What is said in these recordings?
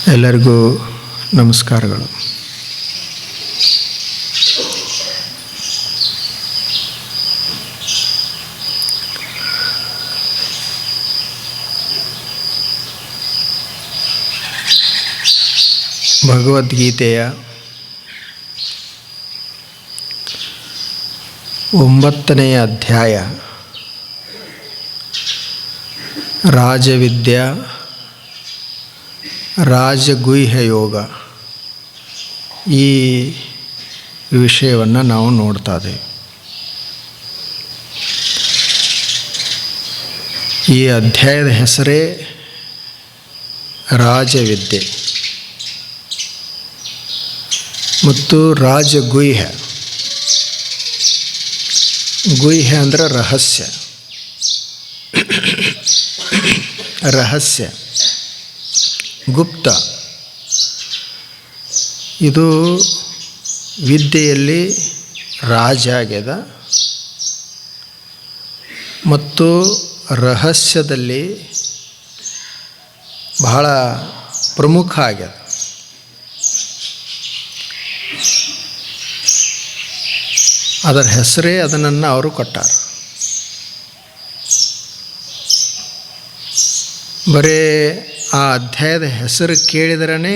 ಎಲ್ಲರಿಗೂ ನಮಸ್ಕಾರಗಳು. ಭಗವದ್ಗೀತೆಯ 9ನೇ ಅಧ್ಯಾಯ ರಾಜವಿದ್ಯಾ ರಾಜಗುಹ್ಯ ಯೋಗ, ಈ ವಿಷಯವನ್ನು ನಾವು ನೋಡ್ತಾ ಇದ್ದೇವೆ. ಈ ಅಧ್ಯಾಯದ ಹೆಸರೇ ರಾಜವಿದ್ಯೆ ಮತ್ತು ರಾಜಗುಹ್ಯ. ಗುಹ್ಯ ಅಂದರೆ ರಹಸ್ಯ, ಗುಪ್ತ. ಇದು ವಿದ್ಯೆಯಲ್ಲಿ ರಾಜ ಆಗ್ಯದ ಮತ್ತು ರಹಸ್ಯದಲ್ಲಿ ಬಹಳ ಪ್ರಮುಖ ಆಗ್ಯದ. ಅದರ ಹೆಸರೇ ಅದನ್ನು ಅವರು ಕೊಟ್ಟಾರ. ಬರೀ ಆ ಅಧ್ಯಾಯದ ಹೆಸರು ಕೇಳಿದ್ರೇ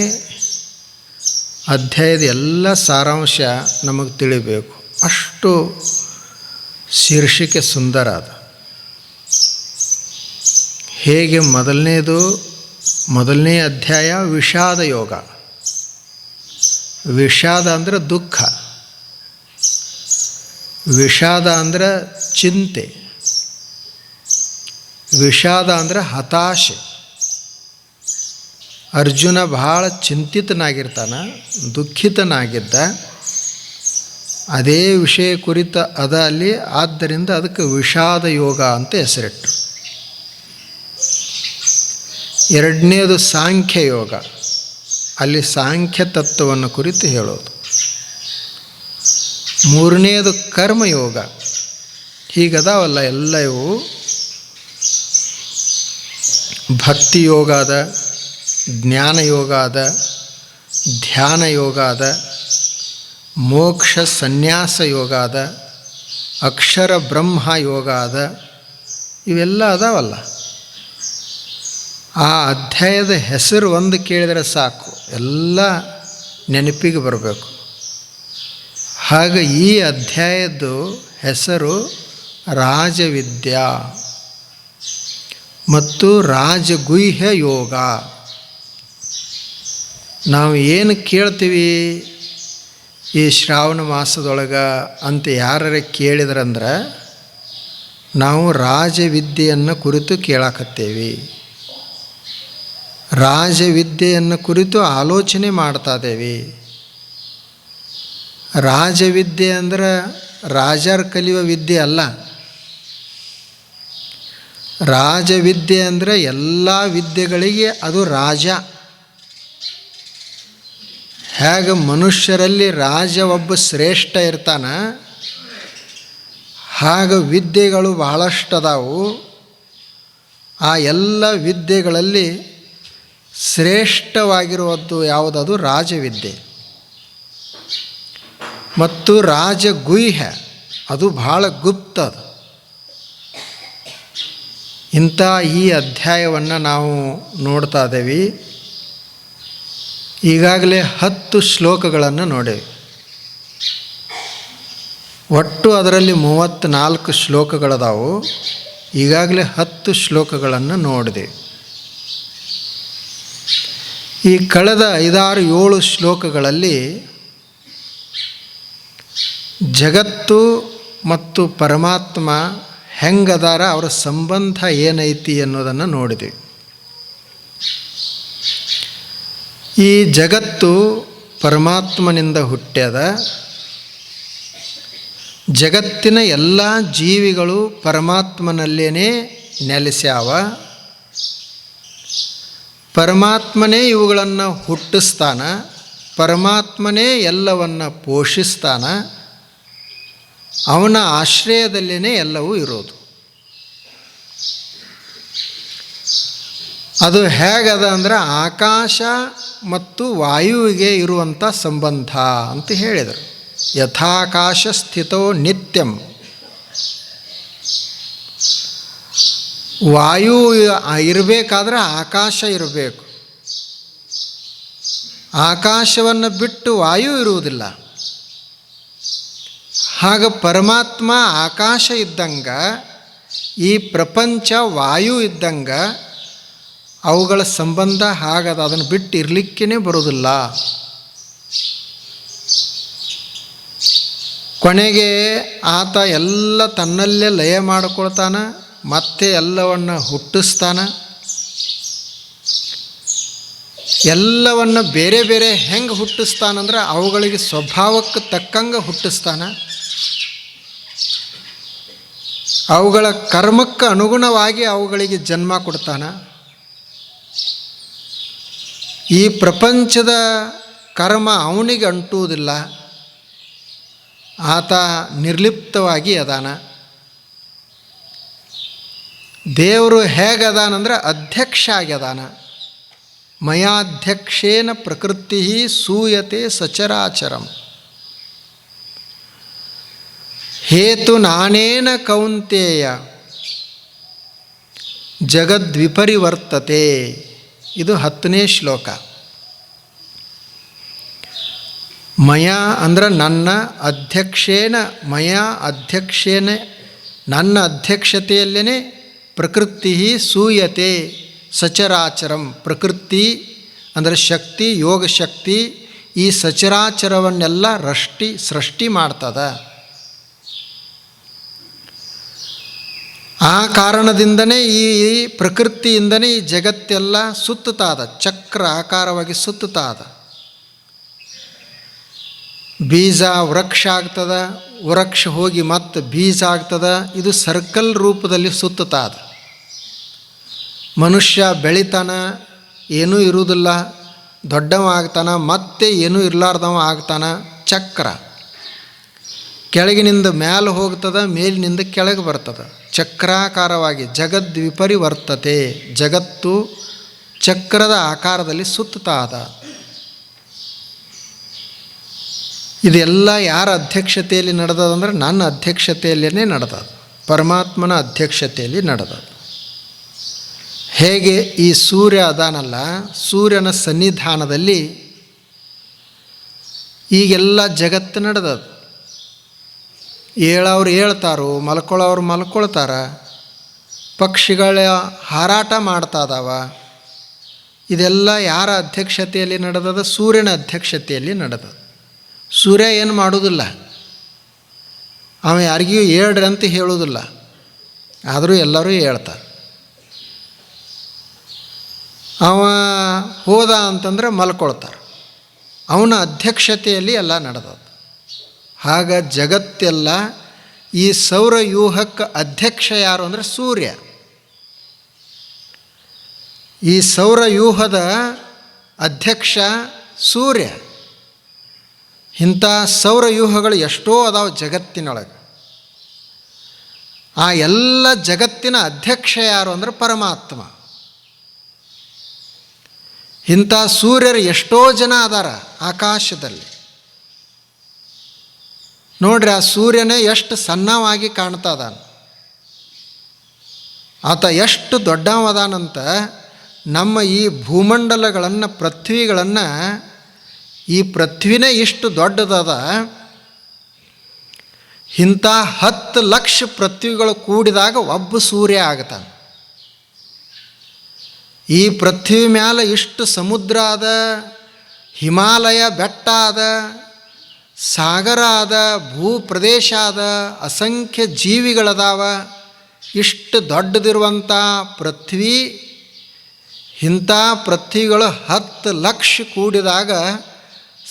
ಅಧ್ಯಾಯದ ಎಲ್ಲ ಸಾರಾಂಶ ನಮಗೆ ತಿಳಿಬೇಕು. ಅಷ್ಟು ಶೀರ್ಷಿಕೆ ಸುಂದರ ಅದು. ಹೇಗೆ ಮೊದಲನೇ ಅಧ್ಯಾಯ ವಿಷಾದ ಯೋಗ. ವಿಷಾದ ಅಂದರೆ ದುಃಖ, ವಿಷಾದ ಅಂದರೆ ಚಿಂತೆ, ವಿಷಾದ ಅಂದರೆ ಹತಾಶೆ. ಅರ್ಜುನ ಬಹಳ ಚಿಂತಿತನಾಗಿರ್ತಾನೆ, ದುಃಖಿತನಾಗಿದ್ದ. ಅದೇ ವಿಷಯ ಕುರಿತ ಅದ ಅಲ್ಲಿ. ಆದ್ದರಿಂದ ಅದಕ್ಕೆ ವಿಷಾದ ಯೋಗ ಅಂತ ಹೆಸರಿಟ್ಟರು. ಎರಡನೇದು ಸಾಂಖ್ಯ ಯೋಗ, ಅಲ್ಲಿ ಸಾಂಖ್ಯ ತತ್ವವನ್ನು ಕುರಿತು ಹೇಳೋದು. ಮೂರನೇದು ಕರ್ಮಯೋಗ. ಹೀಗದಾವಲ್ಲ ಎಲ್ಲ ಇವು. ಭಕ್ತಿ ಯೋಗ ಅದ, ಜ್ಞಾನ ಯೋಗ ಅದ, ಧ್ಯಾನ ಯೋಗ ಅದ, ಮೋಕ್ಷ ಸನ್ಯಾಸ ಯೋಗ ಅದ, ಅಕ್ಷರ ಬ್ರಹ್ಮ ಯೋಗ ಅದ. ಇವೆಲ್ಲ ಅದಾವಲ್ಲ. ಆ ಅಧ್ಯಾಯದ ಹೆಸರು ಒಂದು ಕೇಳಿದರೆ ಸಾಕು, ಎಲ್ಲ ನೆನಪಿಗೆ ಬರಬೇಕು. ಹಾಗೆ ಈ ಅಧ್ಯಾಯದ್ದು ಹೆಸರು ರಾಜವಿದ್ಯಾ ಮತ್ತು ರಾಜಗುಹ್ಯ ಯೋಗ. ನಾವು ಏನು ಕೇಳ್ತೀವಿ ಈ ಶ್ರಾವಣ ಮಾಸದೊಳಗೆ ಅಂತ ಯಾರೇ ಕೇಳಿದ್ರಂದ್ರೆ, ನಾವು ರಾಜವಿದ್ಯೆಯನ್ನು ಕುರಿತು ಕೇಳಾಕತ್ತೇವೆ. ರಾಜವಿದ್ಯೆಯನ್ನು ಕುರಿತು ಆಲೋಚನೆ ಮಾಡ್ತಾ ಇದ್ದೇವೆ. ರಾಜವಿದ್ಯೆ ಅಂದ್ರೆ ರಾಜರು ಕಲಿಯುವ ವಿದ್ಯೆ ಅಲ್ಲ. ರಾಜವಿದ್ಯೆ ಅಂದರೆ ಎಲ್ಲ ವಿದ್ಯೆಗಳಿಗೆ ಅದು ರಾಜ. ಹೇಗೆ ಮನುಷ್ಯರಲ್ಲಿ ರಾಜ ಒಬ್ಬ ಶ್ರೇಷ್ಠ ಇರ್ತಾನೆ, ಹಾಗೆ ವಿದ್ಯೆಗಳು ಬಹಳಷ್ಟು ಅದಾವು. ಆ ಎಲ್ಲ ವಿದ್ಯೆಗಳಲ್ಲಿ ಶ್ರೇಷ್ಠವಾಗಿರುವುದು ಯಾವುದದು? ರಾಜವಿದ್ಯೆ. ಮತ್ತು ರಾಜಗುಹ್ಯ ಅದು ಬಹಳ ಗುಪ್ತ. ಅದು ಇಂಥ ಈ ಅಧ್ಯಾಯವನ್ನು ನಾವು ನೋಡ್ತಾ ಇದ್ದೇವೆ. ಈಗಾಗಲೇ 10 ಶ್ಲೋಕಗಳನ್ನು ನೋಡೇವೆ. ಒಟ್ಟು ಅದರಲ್ಲಿ 34 ಶ್ಲೋಕಗಳದಾವು. ಈಗಾಗಲೇ 10 ಶ್ಲೋಕಗಳನ್ನು ನೋಡಿದೆವು. ಈ ಕಳೆದ 5-6-7 ಶ್ಲೋಕಗಳಲ್ಲಿ ಜಗತ್ತು ಮತ್ತು ಪರಮಾತ್ಮ ಹೆಂಗದಾರ, ಅವರ ಸಂಬಂಧ ಏನೈತಿ ಅನ್ನೋದನ್ನು ನೋಡಿದೆ. ಈ ಜಗತ್ತು ಪರಮಾತ್ಮನಿಂದ ಹುಟ್ಟ್ಯದ. ಜಗತ್ತಿನ ಎಲ್ಲ ಜೀವಿಗಳು ಪರಮಾತ್ಮನಲ್ಲೇನೇ ನೆಲೆಸ್ಯಾವ. ಪರಮಾತ್ಮನೇ ಇವುಗಳನ್ನು ಹುಟ್ಟಿಸ್ತಾನ, ಪರಮಾತ್ಮನೇ ಎಲ್ಲವನ್ನು ಪೋಷಿಸ್ತಾನ. ಅವನ ಆಶ್ರಯದಲ್ಲೇ ಎಲ್ಲವೂ ಇರೋದು. ಅದು ಹೇಗದ ಅಂದರೆ ಆಕಾಶ ಮತ್ತು ವಾಯುವಿಗೆ ಇರುವಂಥ ಸಂಬಂಧ ಅಂತ ಹೇಳಿದರು. ಯಥಾಕಾಶ ಸ್ಥಿತೋ ನಿತ್ಯಂ. ವಾಯು ಇರಬೇಕಾದ್ರೆ ಆಕಾಶ ಇರಬೇಕು. ಆಕಾಶವನ್ನು ಬಿಟ್ಟು ವಾಯು ಇರುವುದಿಲ್ಲ. ಹಾಗ ಪರಮಾತ್ಮ ಆಕಾಶ ಇದ್ದಂಗೆ, ಈ ಪ್ರಪಂಚ ವಾಯು ಇದ್ದಂಗೆ ಅವುಗಳ ಸಂಬಂಧ ಹಾಗದ. ಅದನ್ನು ಬಿಟ್ಟು ಇರಲಿಕ್ಕೇ ಬರೋದಿಲ್ಲ. ಕೊನೆಗೆ ಆತ ಎಲ್ಲ ತನ್ನಲ್ಲೇ ಲಯ ಮಾಡಿಕೊಳ್ತಾನೆ, ಮತ್ತೆ ಎಲ್ಲವನ್ನು ಹುಟ್ಟಿಸ್ತಾನೆ. ಎಲ್ಲವನ್ನು ಬೇರೆ ಬೇರೆ ಹೆಂಗೆ ಹುಟ್ಟಿಸ್ತಾನಂದ್ರೆ ಅವುಗಳಿಗೆ ಸ್ವಭಾವಕ್ಕೆ ತಕ್ಕಂಗೆ ಹುಟ್ಟಿಸ್ತಾನೆ. ಅವುಗಳ ಕರ್ಮಕ್ಕೆ ಅನುಗುಣವಾಗಿ ಅವುಗಳಿಗೆ ಜನ್ಮ ಕೊಡ್ತಾನೆ. ಈ ಪ್ರಪಂಚದ ಕರ್ಮ ಅವನಿಗೆ ಅಂಟುವುದಿಲ್ಲ. ಆತ ನಿರ್ಲಿಪ್ತವಾಗಿ ಅದಾನ. ದೇವರು ಹೇಗದಾನಂದ್ರೆ ಅಧ್ಯಕ್ಷ ಆಗ್ಯದಾನ. ಮಯಾಧ್ಯಕ್ಷೇನ ಪ್ರಕೃತಿ ಸೂಯತೆ ಸಚರಾಚರಂ. ಹೇತು ನಾನೇನ ಕೌಂತೇಯ ಜಗದ್ವಿಪರಿವರ್ತತೆ. ಇದು 10ನೇ ಶ್ಲೋಕ. ಮಯ ಅಂದ್ರೆ ನನ್ನ ಅಧ್ಯಕ್ಷೇನ, ನನ್ನ ಅಧ್ಯಕ್ಷತೆಯಲ್ಲೇ ಪ್ರಕೃತಿ ಸೂಯತೆ ಸಚರಾಚರಂ. ಪ್ರಕೃತಿ ಅಂದರೆ ಶಕ್ತಿ, ಯೋಗ ಶಕ್ತಿ ಈ ಸಚರಾಚರವನ್ನೆಲ್ಲ ಸೃಷ್ಟಿ ಮಾಡ್ತದ. ಆ ಕಾರಣದಿಂದನೇ ಈ ಪ್ರಕೃತಿಯಿಂದನೇ ಈ ಜಗತ್ತೆಲ್ಲ ಸುತ್ತುತ್ತಾದ, ಚಕ್ರ ಆಕಾರವಾಗಿ ಸುತ್ತುತ್ತಾದ. ಬೀಜ ವೃಕ್ಷ ಆಗ್ತದ, ವೃಕ್ಷ ಹೋಗಿ ಮತ್ತೆ ಬೀಜ ಆಗ್ತದ. ಇದು ಸರ್ಕಲ್ ರೂಪದಲ್ಲಿ ಸುತ್ತುತ್ತಾದ. ಮನುಷ್ಯ ಬೆಳಿತಾನ, ಏನೂ ಇರುವುದಿಲ್ಲ, ದೊಡ್ಡವ ಆಗ್ತಾನ, ಮತ್ತೆ ಏನೂ ಇರಲಾರ್ದವ ಆಗ್ತಾನ. ಚಕ್ರ ಕೆಳಗಿನಿಂದ ಮೇಲೆ ಹೋಗ್ತದ, ಮೇಲಿನಿಂದ ಕೆಳಗೆ ಬರ್ತದೆ. ಚಕ್ರಾಕಾರವಾಗಿ ಜಗದ್ವಿಪರಿವರ್ತತೆ. ಜಗತ್ತು ಚಕ್ರದ ಆಕಾರದಲ್ಲಿ ಸುತ್ತುತ್ತಾದ. ಇದೆಲ್ಲ ಯಾರ ಅಧ್ಯಕ್ಷತೆಯಲ್ಲಿ ನಡೆದದಂದ್ರೆ ನನ್ನ ಅಧ್ಯಕ್ಷತೆಯಲ್ಲೇ ನಡೆದದು, ಪರಮಾತ್ಮನ ಅಧ್ಯಕ್ಷತೆಯಲ್ಲಿ ನಡೆದದು. ಹೇಗೆ ಈ ಸೂರ್ಯ ಅದಾನಲ್ಲ, ಸೂರ್ಯನ ಸನ್ನಿಧಾನದಲ್ಲಿ ಈಗೆಲ್ಲ ಜಗತ್ತು ನಡೆದದು. ಏಳವ್ರು ಏಳ್ತಾರೋ, ಮಲ್ಕೊಳ್ಳೋರು ಮಲ್ಕೊಳ್ತಾರ, ಪಕ್ಷಿಗಳ ಹಾರಾಟ ಮಾಡ್ತಾ ಇದ್ದಾವ. ಇದೆಲ್ಲ ಯಾರ ಅಧ್ಯಕ್ಷತೆಯಲ್ಲಿ ನಡೆದದ? ಸೂರ್ಯನ ಅಧ್ಯಕ್ಷತೆಯಲ್ಲಿ ನಡೆದದು. ಸೂರ್ಯ ಏನು ಮಾಡೋದಿಲ್ಲ, ಅವ ಯಾರಿಗೂ ಹೇಳ್ರಿ ಅಂತ ಹೇಳೋದಿಲ್ಲ, ಆದರೂ ಎಲ್ಲರೂ ಹೇಳ್ತಾರೆ. ಅವ ಹೋದ ಅಂತಂದ್ರೆ ಮಲ್ಕೊಳ್ತಾರೆ. ಅವನ ಅಧ್ಯಕ್ಷತೆಯಲ್ಲಿ ಎಲ್ಲ ನಡೆದದು. ಆಗ ಜಗತ್ತೆಲ್ಲ ಈ ಸೌರವ್ಯೂಹಕ್ಕೆ ಅಧ್ಯಕ್ಷ ಯಾರು ಅಂದರೆ ಸೂರ್ಯ. ಈ ಸೌರವ್ಯೂಹದ ಅಧ್ಯಕ್ಷ ಸೂರ್ಯ. ಇಂಥ ಸೌರವ್ಯೂಹಗಳು ಎಷ್ಟೋ ಅದಾವೆ ಜಗತ್ತಿನೊಳಗೆ. ಆ ಎಲ್ಲ ಜಗತ್ತಿನ ಅಧ್ಯಕ್ಷ ಯಾರು ಅಂದರೆ ಪರಮಾತ್ಮ. ಇಂಥ ಸೂರ್ಯರು ಎಷ್ಟೋ ಜನ ಅದಾರ ಆಕಾಶದಲ್ಲಿ. ನೋಡ್ರಿ, ಆ ಸೂರ್ಯನೇ ಎಷ್ಟು ಸಣ್ಣವಾಗಿ ಕಾಣ್ತಾ ಇದ್ದಾನೆ. ಆತ ಎಷ್ಟು ದೊಡ್ಡವದಾನಂತ ನಮ್ಮ ಈ ಭೂಮಂಡಲಗಳನ್ನು, ಪೃಥ್ವಿಗಳನ್ನು, ಈ ಪೃಥ್ವಿನೇ ಇಷ್ಟು ದೊಡ್ಡದದ. ಇಂಥ 10 ಲಕ್ಷ ಪೃಥ್ವಿಗಳು ಕೂಡಿದಾಗ ಒಬ್ಬ ಸೂರ್ಯ ಆಗ್ತಾನೆ. ಈ ಪೃಥ್ವಿ ಮ್ಯಾಲೆ ಇಷ್ಟು ಸಮುದ್ರ ಅದ, ಹಿಮಾಲಯ ಬೆಟ್ಟ ಅದ, ಸಾಗರ ಅದ, ಭೂ ಪ್ರದೇಶ ಅದ, ಅಸಂಖ್ಯ ಜೀವಿಗಳದಾವ. ಇಷ್ಟು ದೊಡ್ಡದಿರುವಂಥ ಪೃಥ್ವಿ, ಇಂಥ ಪೃಥ್ವಿಗಳು 10 ಲಕ್ಷ ಕೂಡಿದಾಗ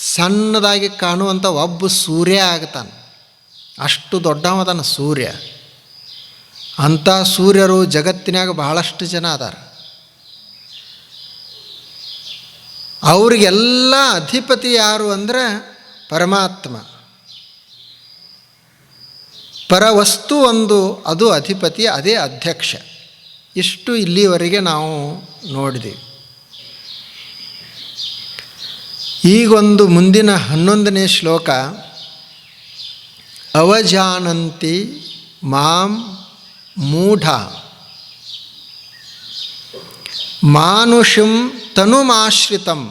ಸಣ್ಣದಾಗಿ ಕಾಣುವಂಥ ಒಬ್ಬ ಸೂರ್ಯ ಆಗ್ತಾನೆ. ಅಷ್ಟು ದೊಡ್ಡವದಾನ ಸೂರ್ಯ. ಅಂಥ ಸೂರ್ಯರು ಜಗತ್ತಿನಾಗ ಬಹಳಷ್ಟು ಜನ ಅದಾರ. ಅವರಿಗೆಲ್ಲ ಅಧಿಪತಿ ಯಾರು ಅಂದರೆ ಪರಮಾತ್ಮ. ಪರವಸ್ತು ಒಂದು, ಅದು ಅಧಿಪತಿ, ಅದೇ ಅಧ್ಯಕ್ಷ. ಇಷ್ಟು ಇಲ್ಲಿವರೆಗೆ ನಾವು ನೋಡಿದೆವು. ಈಗೊಂದು ಮುಂದಿನ 11ನೇ ಶ್ಲೋಕ. ಅವಜಾನಂತಿ ಮಾಂ ಮೂಢ ಮಾನುಷಂ ತನುಮಾಶ್ರಿತಂ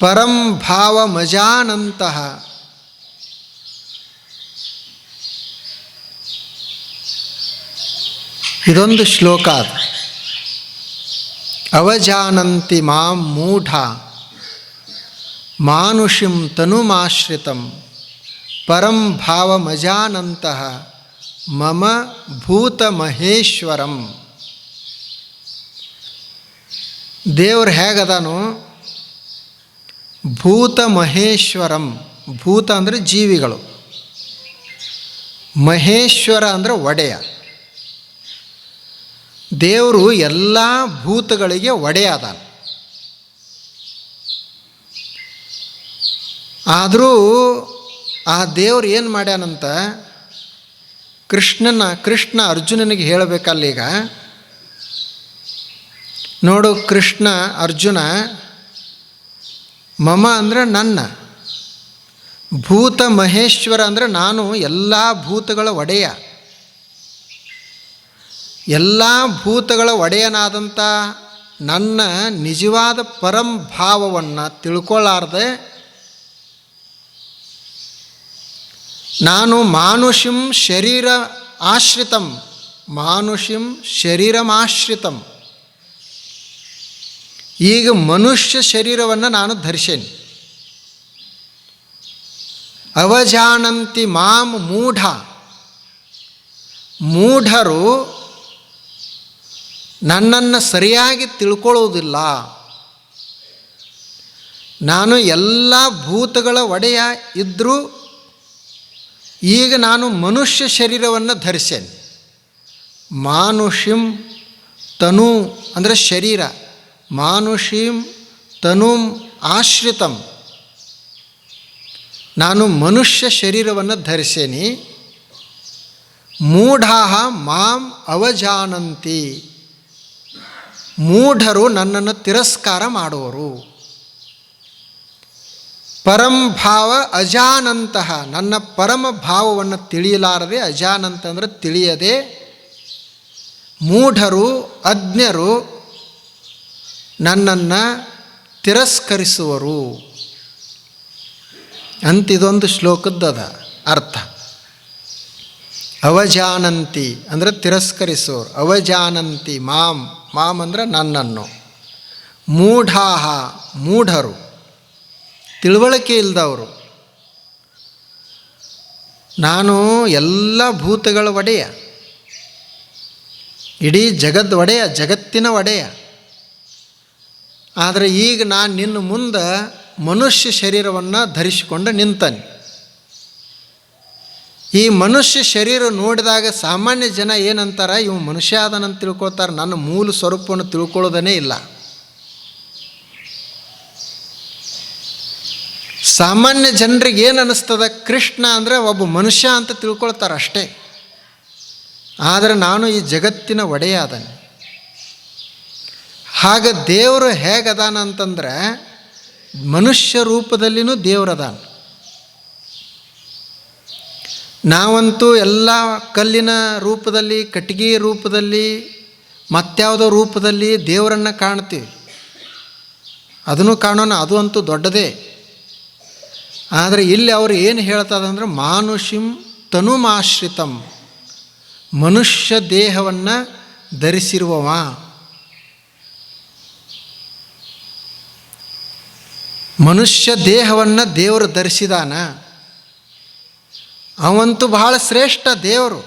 ಪರಂ ಭಾವಮಜಾನಂತಃ ಇದೊಂದು ಶ್ಲೋಕ ಅದು. ಅವಜಾನಂತಿ ಮಾಂ ಮೂಢ ಮಾನುಷಂ ತನುಮಾಶ್ರಿತಂ ಪರಂ ಭಾವಮಜಾನಂತಃ ಮಮ ಭೂತ ಮಹೇಶ್ವರಂ. ದೇವರು ಹೇಗದಾನು? ಭೂತ ಮಹೇಶ್ವರಂ. ಭೂತ ಅಂದರೆ ಜೀವಿಗಳು, ಮಹೇಶ್ವರ ಅಂದರೆ ಒಡೆಯ. ದೇವರು ಎಲ್ಲ ಭೂತಗಳಿಗೆ ಒಡೆಯ ಅದಾನ. ಆದರೂ ಆ ದೇವ್ರು ಏನು ಮಾಡ್ಯಾನಂತ ಕೃಷ್ಣ ಅರ್ಜುನನಿಗೆ ಹೇಳಬೇಕಲ್ಲೀಗ. ನೋಡು ಕೃಷ್ಣ ಅರ್ಜುನ, ಮಮ ಅಂದರೆ ನನ್ನ, ಭೂತ ಮಹೇಶ್ವರ ಅಂದರೆ ನಾನು ಎಲ್ಲ ಭೂತಗಳ ಒಡೆಯ. ಎಲ್ಲ ಭೂತಗಳ ಒಡೆಯನಾದಂಥ ನನ್ನ ನಿಜವಾದ ಪರಂಭಾವವನ್ನು ತಿಳ್ಕೊಳ್ಳಾರ್ದೆ ನಾನು ಮಾನುಷಂ ಶರೀರ ಆಶ್ರಿತಂ, ಮಾನುಷಂ ಶರೀರಮಾಶ್ರಿತಂ, ಈಗ ಮನುಷ್ಯ ಶರೀರವನ್ನು ನಾನು ಧರಿಸೇನೆ. ಅವಜಾನಂತಿ ಮಾಂ ಮೂಢ, ಮೂಢರು ನನ್ನನ್ನು ಸರಿಯಾಗಿ ತಿಳ್ಕೊಳ್ಳೋದಿಲ್ಲ. ನಾನು ಎಲ್ಲ ಭೂತಗಳ ಒಡೆಯ ಇದ್ದರೂ ಈಗ ನಾನು ಮನುಷ್ಯ ಶರೀರವನ್ನು ಧರಿಸೇನೆ. ಮಾನುಷಿಂ ತನು ಅಂದರೆ ಶರೀರ, ಮಾನುಷಿಂ ತನುಂ ಆಶ್ರಿತಂ, ನಾನು ಮನುಷ್ಯ ಶರೀರವನ್ನು ಧರಿಸೇನಿ. ಮೂಢಾಃ ಮಾಂ ಅವಜಾನಂತಿ, ಮೂಢರು ನನ್ನನ್ನು ತಿರಸ್ಕಾರ ಮಾಡುವರು. ಪರಂಭಾವ ಅಜಾನಂತಹ, ನನ್ನ ಪರಮ ಭಾವವನ್ನು ತಿಳಿಯಲಾರದೆ, ಅಜಾನಂತ ಅಂದರೆ ತಿಳಿಯದೆ, ಮೂಢರು ಅಜ್ಞರು ನನ್ನನ್ನು ತಿರಸ್ಕರಿಸುವರು ಅಂತಿದೊಂದು ಶ್ಲೋಕದ್ದದ ಅರ್ಥ. ಅವಜಾನಂತಿ ಅಂದರೆ ತಿರಸ್ಕರಿಸೋರು, ಅವಜಾನಂತಿ ಮಾಂ, ಮಾಂ ಅಂದರೆ ನನ್ನನ್ನು, ಮೂಢಾಹ ಮೂಢರು ತಿಳುವಳಿಕೆ ಇಲ್ಲದವರು, ನಾನು ಎಲ್ಲ ಭೂತಗಳ ಒಡೆಯ, ಇಡೀ ಜಗದ್ ಒಡೆಯ, ಜಗತ್ತಿನ ಒಡೆಯ. ಆದರೆ ಈಗ ನಾನು ನಿನ್ನ ಮುಂದೆ ಮನುಷ್ಯ ಶರೀರವನ್ನು ಧರಿಸಿಕೊಂಡು ನಿಂತಾನೆ. ಈ ಮನುಷ್ಯ ಶರೀರ ನೋಡಿದಾಗ ಸಾಮಾನ್ಯ ಜನ ಏನಂತಾರೆ, ಇವು ಮನುಷ್ಯ ಅದನಂತ ತಿಳ್ಕೊಳ್ತಾರೆ, ನನ್ನ ಮೂಲ ಸ್ವರೂಪವನ್ನು ತಿಳ್ಕೊಳ್ಳೋದೇ ಇಲ್ಲ. ಸಾಮಾನ್ಯ ಜನರಿಗೆ ಏನು ಅನ್ನಿಸ್ತದ, ಕೃಷ್ಣ ಅಂದರೆ ಒಬ್ಬ ಮನುಷ್ಯ ಅಂತ ತಿಳ್ಕೊಳ್ತಾರೆ ಅಷ್ಟೇ. ಆದರೆ ನಾನು ಈ ಜಗತ್ತಿನ ಒಡೆಯ ಅದಾನೆ. ಹಾಗೆ ದೇವರು ಹೇಗದಾನ ಅಂತಂದರೆ ಮನುಷ್ಯ ರೂಪದಲ್ಲಿನೂ ದೇವರದಾನ. ನಾವಂತೂ ಎಲ್ಲ ಕಲ್ಲಿನ ರೂಪದಲ್ಲಿ, ಕಟ್ಟಿಗೆ ರೂಪದಲ್ಲಿ, ಮತ್ಯಾವುದೋ ರೂಪದಲ್ಲಿ ದೇವರನ್ನು ಕಾಣ್ತೀವಿ. ಅದನ್ನು ಕಾಣೋಣ, ಅದು ಅಂತೂ ದೊಡ್ಡದೇ. ಆದರೆ ಇಲ್ಲಿ ಅವರು ಏನು ಹೇಳ್ತದಂದ್ರೆ ಮಾನುಷಿಂ ತನುಮಾಶ್ರಿತಂ, ಮನುಷ್ಯ ದೇಹವನ್ನು ಧರಿಸಿರುವವ. ಮನುಷ್ಯ ದೇಹವನ್ನು ದೇವರು ಧರಿಸಿದಾನ. ಅವಂತೂ ಬಹಳ ಶ್ರೇಷ್ಠ ದೇವರು.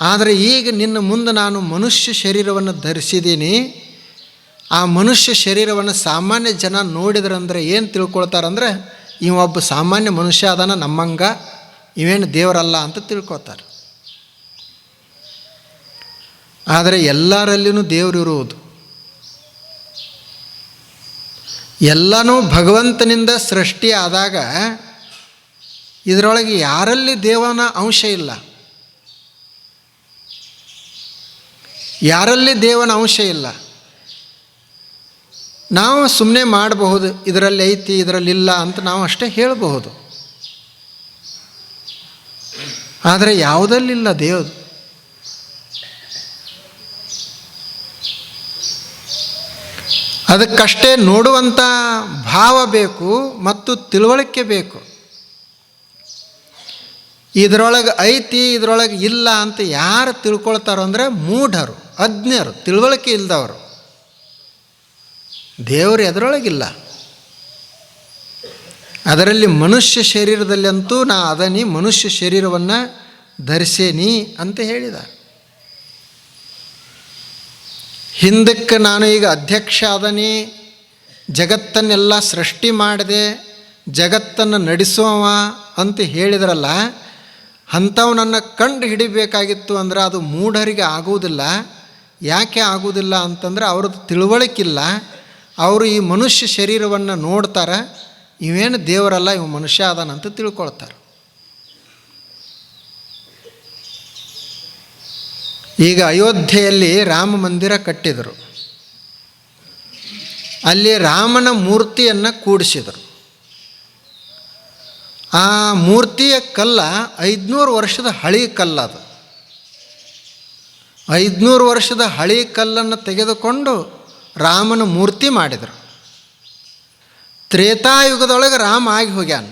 ಆದರೆ ಈಗ ನಿನ್ನ ಮುಂದೆ ನಾನು ಮನುಷ್ಯ ಶರೀರವನ್ನು ಧರಿಸಿದ್ದೀನಿ. ಆ ಮನುಷ್ಯ ಶರೀರವನ್ನು ಸಾಮಾನ್ಯ ಜನ ನೋಡಿದ್ರಂದ್ರೆ ಏನು ತಿಳ್ಕೊಳ್ತಾರಂದ್ರೆ, ಇವೊಬ್ಬ ಸಾಮಾನ್ಯ ಮನುಷ್ಯ ಅದಾನ, ನಮ್ಮಂಗ, ಇವೇನು ದೇವರಲ್ಲ ಅಂತ ತಿಳ್ಕೊತಾರೆ. ಆದರೆ ಎಲ್ಲರಲ್ಲಿನೂ ದೇವರಿರುವುದು, ಎಲ್ಲನೂ ಭಗವಂತನಿಂದ ಸೃಷ್ಟಿ ಆದಾಗ ಇದರೊಳಗೆ ಯಾರಲ್ಲಿ ದೇವನ ಅಂಶ ಇಲ್ಲ. ಯಾರಲ್ಲಿ ದೇವನ ಅಂಶ ಇಲ್ಲ. ನಾವು ಸುಮ್ಮನೆ ಮಾಡಬಹುದು, ಇದರಲ್ಲಿ ಐತಿ ಇದರಲ್ಲಿಲ್ಲ ಅಂತ ನಾವು ಅಷ್ಟೇ ಹೇಳಬಹುದು. ಆದರೆ ಯಾವುದಲ್ಲಿಲ್ಲ ದೇವರು. ಅದಕ್ಕಷ್ಟೇ ನೋಡುವಂಥ ಭಾವ ಬೇಕು ಮತ್ತು ತಿಳುವಳಿಕೆ ಬೇಕು. ಇದರೊಳಗೆ ಐತಿ ಇದರೊಳಗೆ ಇಲ್ಲ ಅಂತ ಯಾರು ತಿಳ್ಕೊಳ್ತಾರೋ ಅಂದರೆ ಮೂಢರು, ಅಜ್ಞರು, ತಿಳುವಳಿಕೆ ಇಲ್ಲದವರು. ದೇವರು ಎದರೊಳಗಿಲ್ಲ. ಅದರಲ್ಲಿ ಮನುಷ್ಯ ಶರೀರದಲ್ಲಂತೂ ನಾ ಅದನಿ, ಮನುಷ್ಯ ಶರೀರವನ್ನು ಧರಿಸೇನಿ ಅಂತ ಹೇಳಿದ. ಹಿಂದಕ್ಕೆ ನಾನು ಈಗ ಅಧ್ಯಕ್ಷ ಅದನಿ, ಜಗತ್ತನ್ನೆಲ್ಲ ಸೃಷ್ಟಿ ಮಾಡಿದೆ, ಜಗತ್ತನ್ನು ನಡೆಸುವವ ಅಂತ ಹೇಳಿದ್ರಲ್ಲ, ಅಂಥವು ನನ್ನ ಕಂಡು ಹಿಡಿಬೇಕಾಗಿತ್ತು ಅಂದ್ರೆ ಅದು ಮೂಢರಿಗೆ ಆಗುವುದಿಲ್ಲ. ಯಾಕೆ ಆಗುವುದಿಲ್ಲ ಅಂತಂದರೆ ಅವ್ರದ್ದು ತಿಳುವಳಿಕಿಲ್ಲ. ಅವರು ಈ ಮನುಷ್ಯ ಶರೀರವನ್ನು ನೋಡ್ತಾರೆ, ಇವೇನು ದೇವರಲ್ಲ, ಇವ ಮನುಷ್ಯ ಅದಾನಂತ ತಿಳ್ಕೊಳ್ತಾರೆ. ಈಗ ಅಯೋಧ್ಯೆಯಲ್ಲಿ ರಾಮ ಮಂದಿರ ಕಟ್ಟಿದರು. ಅಲ್ಲಿ ರಾಮನ ಮೂರ್ತಿಯನ್ನು ಕೂಡಿಸಿದರು. ಆ ಮೂರ್ತಿಯ ಕಲ್ಲ 500 ವರ್ಷದ ಹಳಿ ಕಲ್ಲದು. 500 ವರ್ಷದ ಹಳಿ ಕಲ್ಲನ್ನು ತೆಗೆದುಕೊಂಡು ರಾಮನ ಮೂರ್ತಿ ಮಾಡಿದರು. ತ್ರೇತಾಯುಗದೊಳಗೆ ರಾಮ ಆಗಿ ಹೋಗ್ಯಾನ.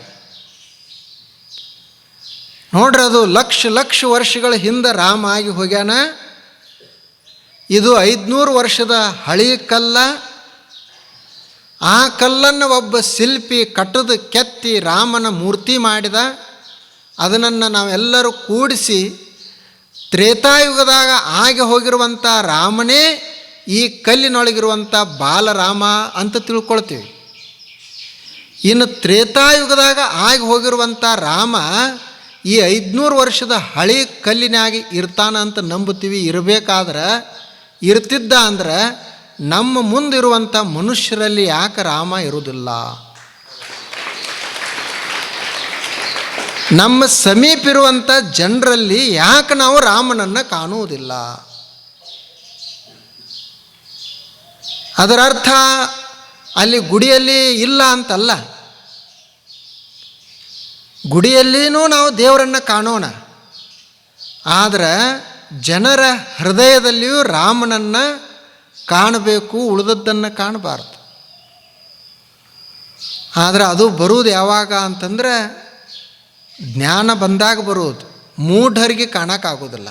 ನೋಡ್ರಿ, ಅದು ಲಕ್ಷ ಲಕ್ಷ ವರ್ಷಗಳ ಹಿಂದೆ ರಾಮ ಆಗಿ ಹೋಗ್ಯಾನ. ಇದು 500 ವರ್ಷದ ಹಳಿ ಕಲ್ಲ. ಆ ಕಲ್ಲನ್ನು ಒಬ್ಬ ಶಿಲ್ಪಿ ಕಟ್ಟದು ಕೆತ್ತಿ ರಾಮನ ಮೂರ್ತಿ ಮಾಡಿದ. ಅದನ್ನು ನಾವೆಲ್ಲರೂ ಕೂಡಿಸಿ ತ್ರೇತಾಯುಗದಾಗ ಆಗಿ ಹೋಗಿರುವಂಥ ರಾಮನೇ ಈ ಕಲ್ಲಿನೊಳಗಿರುವಂಥ ಬಾಲರಾಮ ಅಂತ ತಿಳ್ಕೊಳ್ತೀವಿ. ಇನ್ನು ತ್ರೇತಾಯುಗದಾಗ ಆಗಿ ಹೋಗಿರುವಂಥ ರಾಮ ಈ 500 ವರ್ಷದ ಹಳಿ ಕಲ್ಲಿನಾಗಿ ಇರ್ತಾನ ಅಂತ ನಂಬುತ್ತೀವಿ. ಇರಬೇಕಾದ್ರೆ, ಇರ್ತಿದ್ದ ಅಂದ್ರೆ ನಮ್ಮ ಮುಂದಿರುವಂಥ ಮನುಷ್ಯರಲ್ಲಿ ಯಾಕೆ ರಾಮ ಇರುವುದಿಲ್ಲ? ನಮ್ಮ ಸಮೀಪ ಇರುವಂಥ ಜನರಲ್ಲಿ ಯಾಕೆ ನಾವು ರಾಮನನ್ನು ಕಾಣುವುದಿಲ್ಲ? ಅದರ ಅರ್ಥ ಅಲ್ಲಿ ಗುಡಿಯಲ್ಲಿ ಇಲ್ಲ ಅಂತಲ್ಲ. ಗುಡಿಯಲ್ಲಿನೂ ನಾವು ದೇವರನ್ನು ಕಾಣೋಣ, ಆದರೆ ಜನರ ಹೃದಯದಲ್ಲಿಯೂ ರಾಮನನ್ನು ಕಾಣಬೇಕು, ಉಳಿದದ್ದನ್ನು ಕಾಣಬಾರ್ದು. ಆದರೆ ಅದು ಬರುವುದು ಯಾವಾಗ ಅಂತಂದರೆ ಜ್ಞಾನ ಬಂದಾಗ ಬರುವುದು. ಮೂಢರಿಗೆ ಕಾಣೋಕ್ಕಾಗೋದಿಲ್ಲ.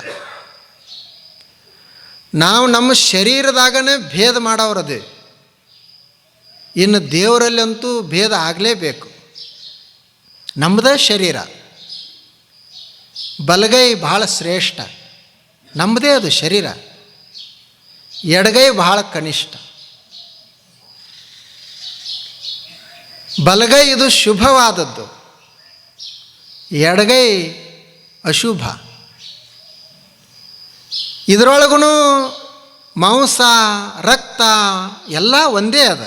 ನಾವು ನಮ್ಮ ಶರೀರದಾಗನೇ ಭೇದ ಮಾಡೋರದೇ. ಇನ್ನು ದೇವರಲ್ಲಂತೂ ಭೇದ ಆಗಲೇಬೇಕು. ನಮ್ಮದೇ ಶರೀರ, ಬಲಗೈ ಬಹಳ ಶ್ರೇಷ್ಠ, ನಮ್ಮದೇ ಅದು ಶರೀರ. ಎಡಗೈ ಬಹಳ ಕನಿಷ್ಠ. ಬಲಗೈ ಇದು ಶುಭವಾದದ್ದು, ಎಡಗೈ ಅಶುಭ. ಇದರೊಳಗೂ ಮಾಂಸ ರಕ್ತ ಎಲ್ಲ ಒಂದೇ ಅದ,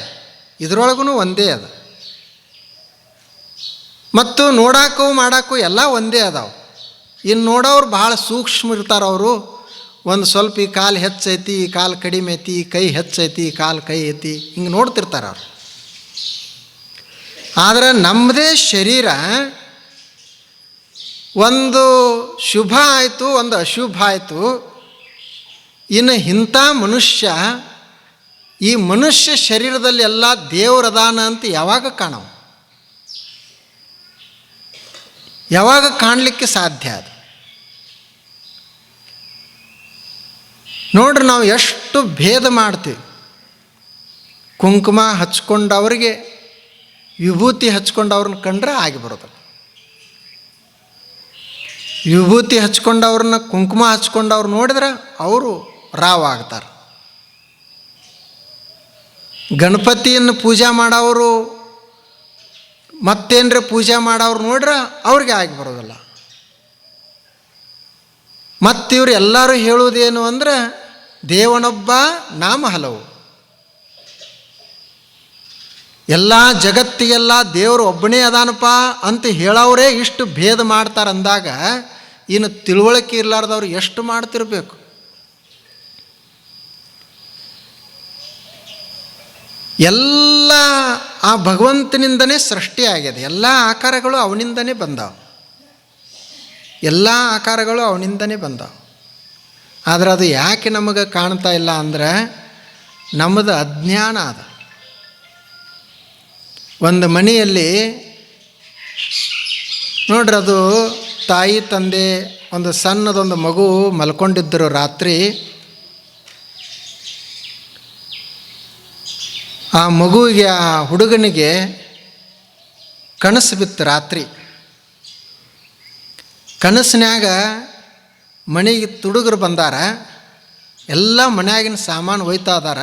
ಇದರೊಳಗೂ ಒಂದೇ ಅದ. ಮತ್ತು ನೋಡಾಕು ಮಾಡಾಕು ಎಲ್ಲ ಒಂದೇ ಅದಾವೆ. ಇನ್ನು ನೋಡೋರು ಭಾಳ ಸೂಕ್ಷ್ಮ ಇರ್ತಾರೆ. ಅವರು ಒಂದು ಸ್ವಲ್ಪ ಈ ಕಾಲು ಹೆಚ್ಚೈತಿ, ಈ ಕಾಲು ಕಡಿಮೆ ಐತಿ, ಈ ಕೈ ಹೆಚ್ಚೈತಿ, ಈ ಕಾಲು ಕೈ ಐತಿ, ಹಿಂಗೆ ನೋಡ್ತಿರ್ತಾರೆ ಅವರು. ಆದರೆ ನಮ್ಮದೇ ಶರೀರ ಒಂದು ಶುಭ ಆಯಿತು, ಒಂದು ಅಶುಭ ಆಯಿತು. ಇನ್ನು ಇಂಥ ಮನುಷ್ಯ, ಈ ಮನುಷ್ಯ ಶರೀರದಲ್ಲಿ ಎಲ್ಲ ದೇವರದಾನ ಅಂತ ಯಾವಾಗ ಕಾಣವು? ಯಾವಾಗ ಕಾಣಲಿಕ್ಕೆ ಸಾಧ್ಯ ಅದು? ನೋಡ್ರಿ, ನಾವು ಎಷ್ಟು ಭೇದ ಮಾಡ್ತೀವಿ. ಕುಂಕುಮ ಹಚ್ಕೊಂಡವ್ರಿಗೆ ವಿಭೂತಿ ಹಚ್ಕೊಂಡವ್ರನ್ನ ಕಂಡ್ರೆ ಆಗಿ ಬರೋದಿಲ್ಲ. ವಿಭೂತಿ ಹಚ್ಕೊಂಡವ್ರನ್ನ ಕುಂಕುಮ ಹಚ್ಕೊಂಡವ್ರು ನೋಡಿದ್ರೆ ಅವರು ರಾವ್ ಆಗ್ತಾರೆ. ಗಣಪತಿಯನ್ನು ಪೂಜೆ ಮಾಡೋರು ಮತ್ತೇನ್ರ ಪೂಜೆ ಮಾಡೋರು ನೋಡ್ರೆ ಅವ್ರಿಗೆ ಆಗಿ ಬರೋದಿಲ್ಲ. ಮತ್ತಿವ್ರು ಎಲ್ಲರೂ ಹೇಳುವುದೇನು ಅಂದರೆ ದೇವನೊಬ್ಬ ನಾಮ ಹಲವು. ಎಲ್ಲ ಜಗತ್ತಿಗೆಲ್ಲ ದೇವರು ಒಬ್ಬನೇ ಅದಾನಪ್ಪ ಅಂತ ಹೇಳೋರೇ ಇಷ್ಟು ಭೇದ ಮಾಡ್ತಾರಂದಾಗ ಇನ್ನು ತಿಳುವಳಿಕೆ ಇರಲಾರ್ದವ್ರು ಎಷ್ಟು ಮಾಡ್ತಿರ್ಬೇಕು. ಎಲ್ಲ ಆ ಭಗವಂತನಿಂದನೇ ಸೃಷ್ಟಿಯಾಗಿದೆ. ಎಲ್ಲ ಆಕಾರಗಳು ಅವನಿಂದನೇ ಬಂದಾವ, ಎಲ್ಲ ಆಕಾರಗಳು ಅವನಿಂದನೇ ಬಂದಾವ. ಆದರೆ ಅದು ಯಾಕೆ ನಮಗೆ ಕಾಣ್ತಾ ಇಲ್ಲ ಅಂದ್ರೆ ನಮ್ಮದು ಅಜ್ಞಾನ ಅದ. ಒಂದು ಮನೆಯಲ್ಲಿ ನೋಡ್ರಿ, ಅದು ತಾಯಿ ತಂದೆ ಒಂದು ಸಣ್ಣದೊಂದು ಮಗು ಮಲ್ಕೊಂಡಿದ್ದರು. ರಾತ್ರಿ ಆ ಮಗುವಿಗೆ, ಆ ಹುಡುಗನಿಗೆ ಕನಸು ಬಿತ್ತು. ರಾತ್ರಿ ಕನಸಿನ್ಯಾಗ ಮನೆಗೆ ತುಡುಗರು ಬಂದಾರ, ಎಲ್ಲ ಮನ್ಯಾಗಿನ ಸಾಮಾನು ಒಯ್ತಾ ಇದಾರ.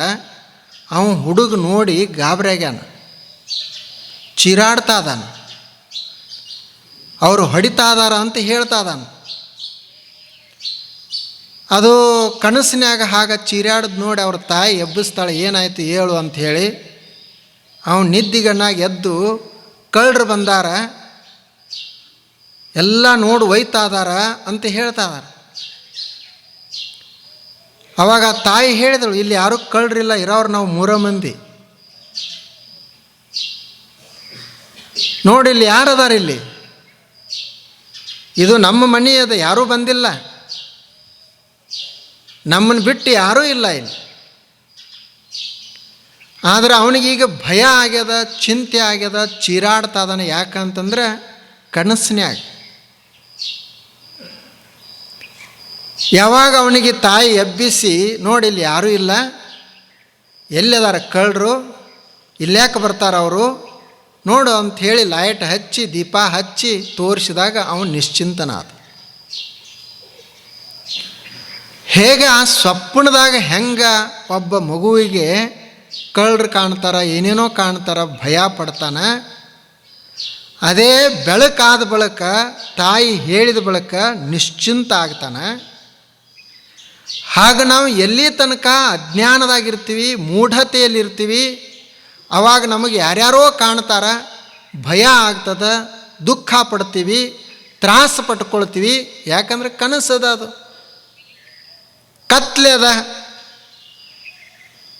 ಅವನು ಹುಡುಗ ನೋಡಿ ಗಾಬರಿ ಆಗ್ಯಾನ, ಚೀರಾಡ್ತಾ ಇದ್ದಾನ, ಅವರು ಹೊಡಿತಾ ಇದಾರ ಅಂತ ಹೇಳ್ತಾ ಇದ್ದಾನ. ಅದು ಕನಸಿನ್ಯಾಗ ಹಾಗೆ ಚೀರಾಡ್ದು ನೋಡಿ ಅವ್ರ ತಾಯಿ ಎಬ್ಬಿಸ್ತಾಳೆ, ಏನಾಯ್ತು ಹೇಳು ಅಂಥೇಳಿ. ಅವನು ನಿದ್ದಿಗಣ್ಣಾಗಿ ಎದ್ದು ಕಳ್ಳರು ಬಂದಾರ, ಎಲ್ಲ ನೋಡಿ ಒಯ್ತಾ ಇದಾರ ಅಂತ ಹೇಳ್ತಾ ಇದಾರ. ಅವಾಗ ತಾಯಿ ಹೇಳಿದಳು, ಇಲ್ಲಿ ಯಾರೂ ಕಳ್ಳರಿಲ್ಲ, ಇರೋರು ನಾವು 3 ಮಂದಿ. ನೋಡಿ ಇಲ್ಲಿ ಯಾರದಾರ, ಇಲ್ಲಿ ಇದು ನಮ್ಮ ಮನೆ ಅದ, ಯಾರೂ ಬಂದಿಲ್ಲ, ನಮ್ಮನ್ನು ಬಿಟ್ಟು ಯಾರೂ ಇಲ್ಲ ಇಲ್ಲಿ. ಆದರೆ ಅವನಿಗೀಗ ಭಯ ಆಗ್ಯದ, ಚಿಂತೆ ಆಗ್ಯದ, ಚೀರಾಡ್ತಾ ಇದ್ದಾನೆ. ಯಾಕಂತಂದ್ರೆ ಕನಸಿನ್ಯಾಗ ಯಾವಾಗ ಅವನಿಗೆ ತಾಯಿ ಎಬ್ಬಿಸಿ, ನೋಡಿ ಇಲ್ಲಿ ಯಾರೂ ಇಲ್ಲ, ಎಲ್ಲಿದಾರ ಕಳ್ಳರು, ಇಲ್ಯಾಕೆ ಬರ್ತಾರ ಅವರು ನೋಡು ಅಂಥೇಳಿ ಲೈಟ್ ಹಚ್ಚಿ ದೀಪ ಹಚ್ಚಿ ತೋರಿಸಿದಾಗ ಅವನು ನಿಶ್ಚಿಂತನಾದ. ಹೇಗೆ ಆ ಸ್ವಪ್ನದಾಗ ಹೆಂಗೆ ಒಬ್ಬ ಮಗುವಿಗೆ ಕಳ್ಳರು ಕಾಣ್ತಾರ, ಏನೇನೋ ಕಾಣ್ತಾರ, ಭಯ ಪಡ್ತಾನೆ, ಅದೇ ಬೆಳಕಾದ ಬಳಿಕ ತಾಯಿ ಹೇಳಿದ ಬಳಿಕ ನಿಶ್ಚಿಂತ ಆಗ್ತಾನೆ. ಹಾಗೆ ನಾವು ಎಲ್ಲಿ ತನಕ ಅಜ್ಞಾನದಾಗಿರ್ತೀವಿ, ಮೂಢತೆಯಲ್ಲಿರ್ತೀವಿ, ಆವಾಗ ನಮಗೆ ಯಾರ್ಯಾರೋ ಕಾಣ್ತಾರ, ಭಯ ಆಗ್ತದೆ, ದುಃಖ ಪಡ್ತೀವಿ, ತ್ರಾಸ ಪಟ್ಕೊಳ್ತೀವಿ. ಯಾಕಂದ್ರೆ ಕನಸದ, ಅದು ಕತ್ಲೆ ಅದ.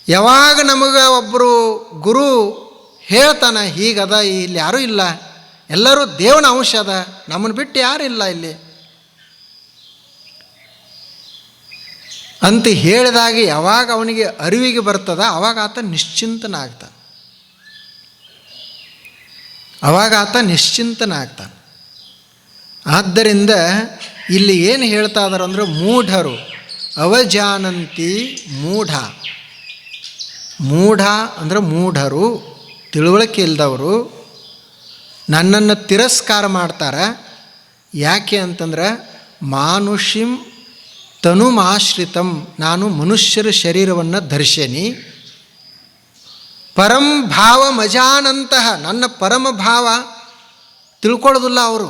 ಯಾವಾಗ ನಮಗೆ ಒಬ್ಬರು ಗುರು ಹೇಳ್ತಾನೆ, ಹೀಗದ, ಇಲ್ಲಿ ಯಾರೂ ಇಲ್ಲ, ಎಲ್ಲರೂ ದೇವನ ಅಂಶ ಅದ, ನಮ್ಮನ್ನು ಬಿಟ್ಟು ಯಾರೂ ಇಲ್ಲ ಇಲ್ಲಿ ಅಂತ ಹೇಳಿದಾಗ ಯಾವಾಗ ಅವನಿಗೆ ಅರಿವಿಗೆ ಬರ್ತದ, ಆವಾಗ ಆತ ನಿಶ್ಚಿಂತನಾಗ್ತಾನೆ. ಆವಾಗ ಆತ ನಿಶ್ಚಿಂತನಾಗ್ತಾನೆ. ಆದ್ದರಿಂದ ಇಲ್ಲಿ ಏನು ಹೇಳ್ತಾ ಇದ್ದಾರೆ ಅಂದರೆ, ಮೂಢರು ಅವಜಾನಂತಿ ಮೂಢ. ಮೂಢ ಅಂದರೆ ಮೂಢರು, ತಿಳುವಳಿಕೆ ಇಲ್ಲದವರು ನನ್ನನ್ನು ತಿರಸ್ಕಾರ ಮಾಡ್ತಾರೆ. ಯಾಕೆ ಅಂತಂದ್ರೆ ಮಾನುಷಿಂ ತನುಮಾಶ್ರಿತಂ, ನಾನು ಮನುಷ್ಯರ ಶರೀರವನ್ನು ಧರಿಸೇನಿ. ಪರಂ ಭಾವ ಮಜಾನಂತಹ, ನನ್ನ ಪರಮ ಭಾವ ತಿಳ್ಕೊಳ್ಳೋದಿಲ್ಲ ಅವರು.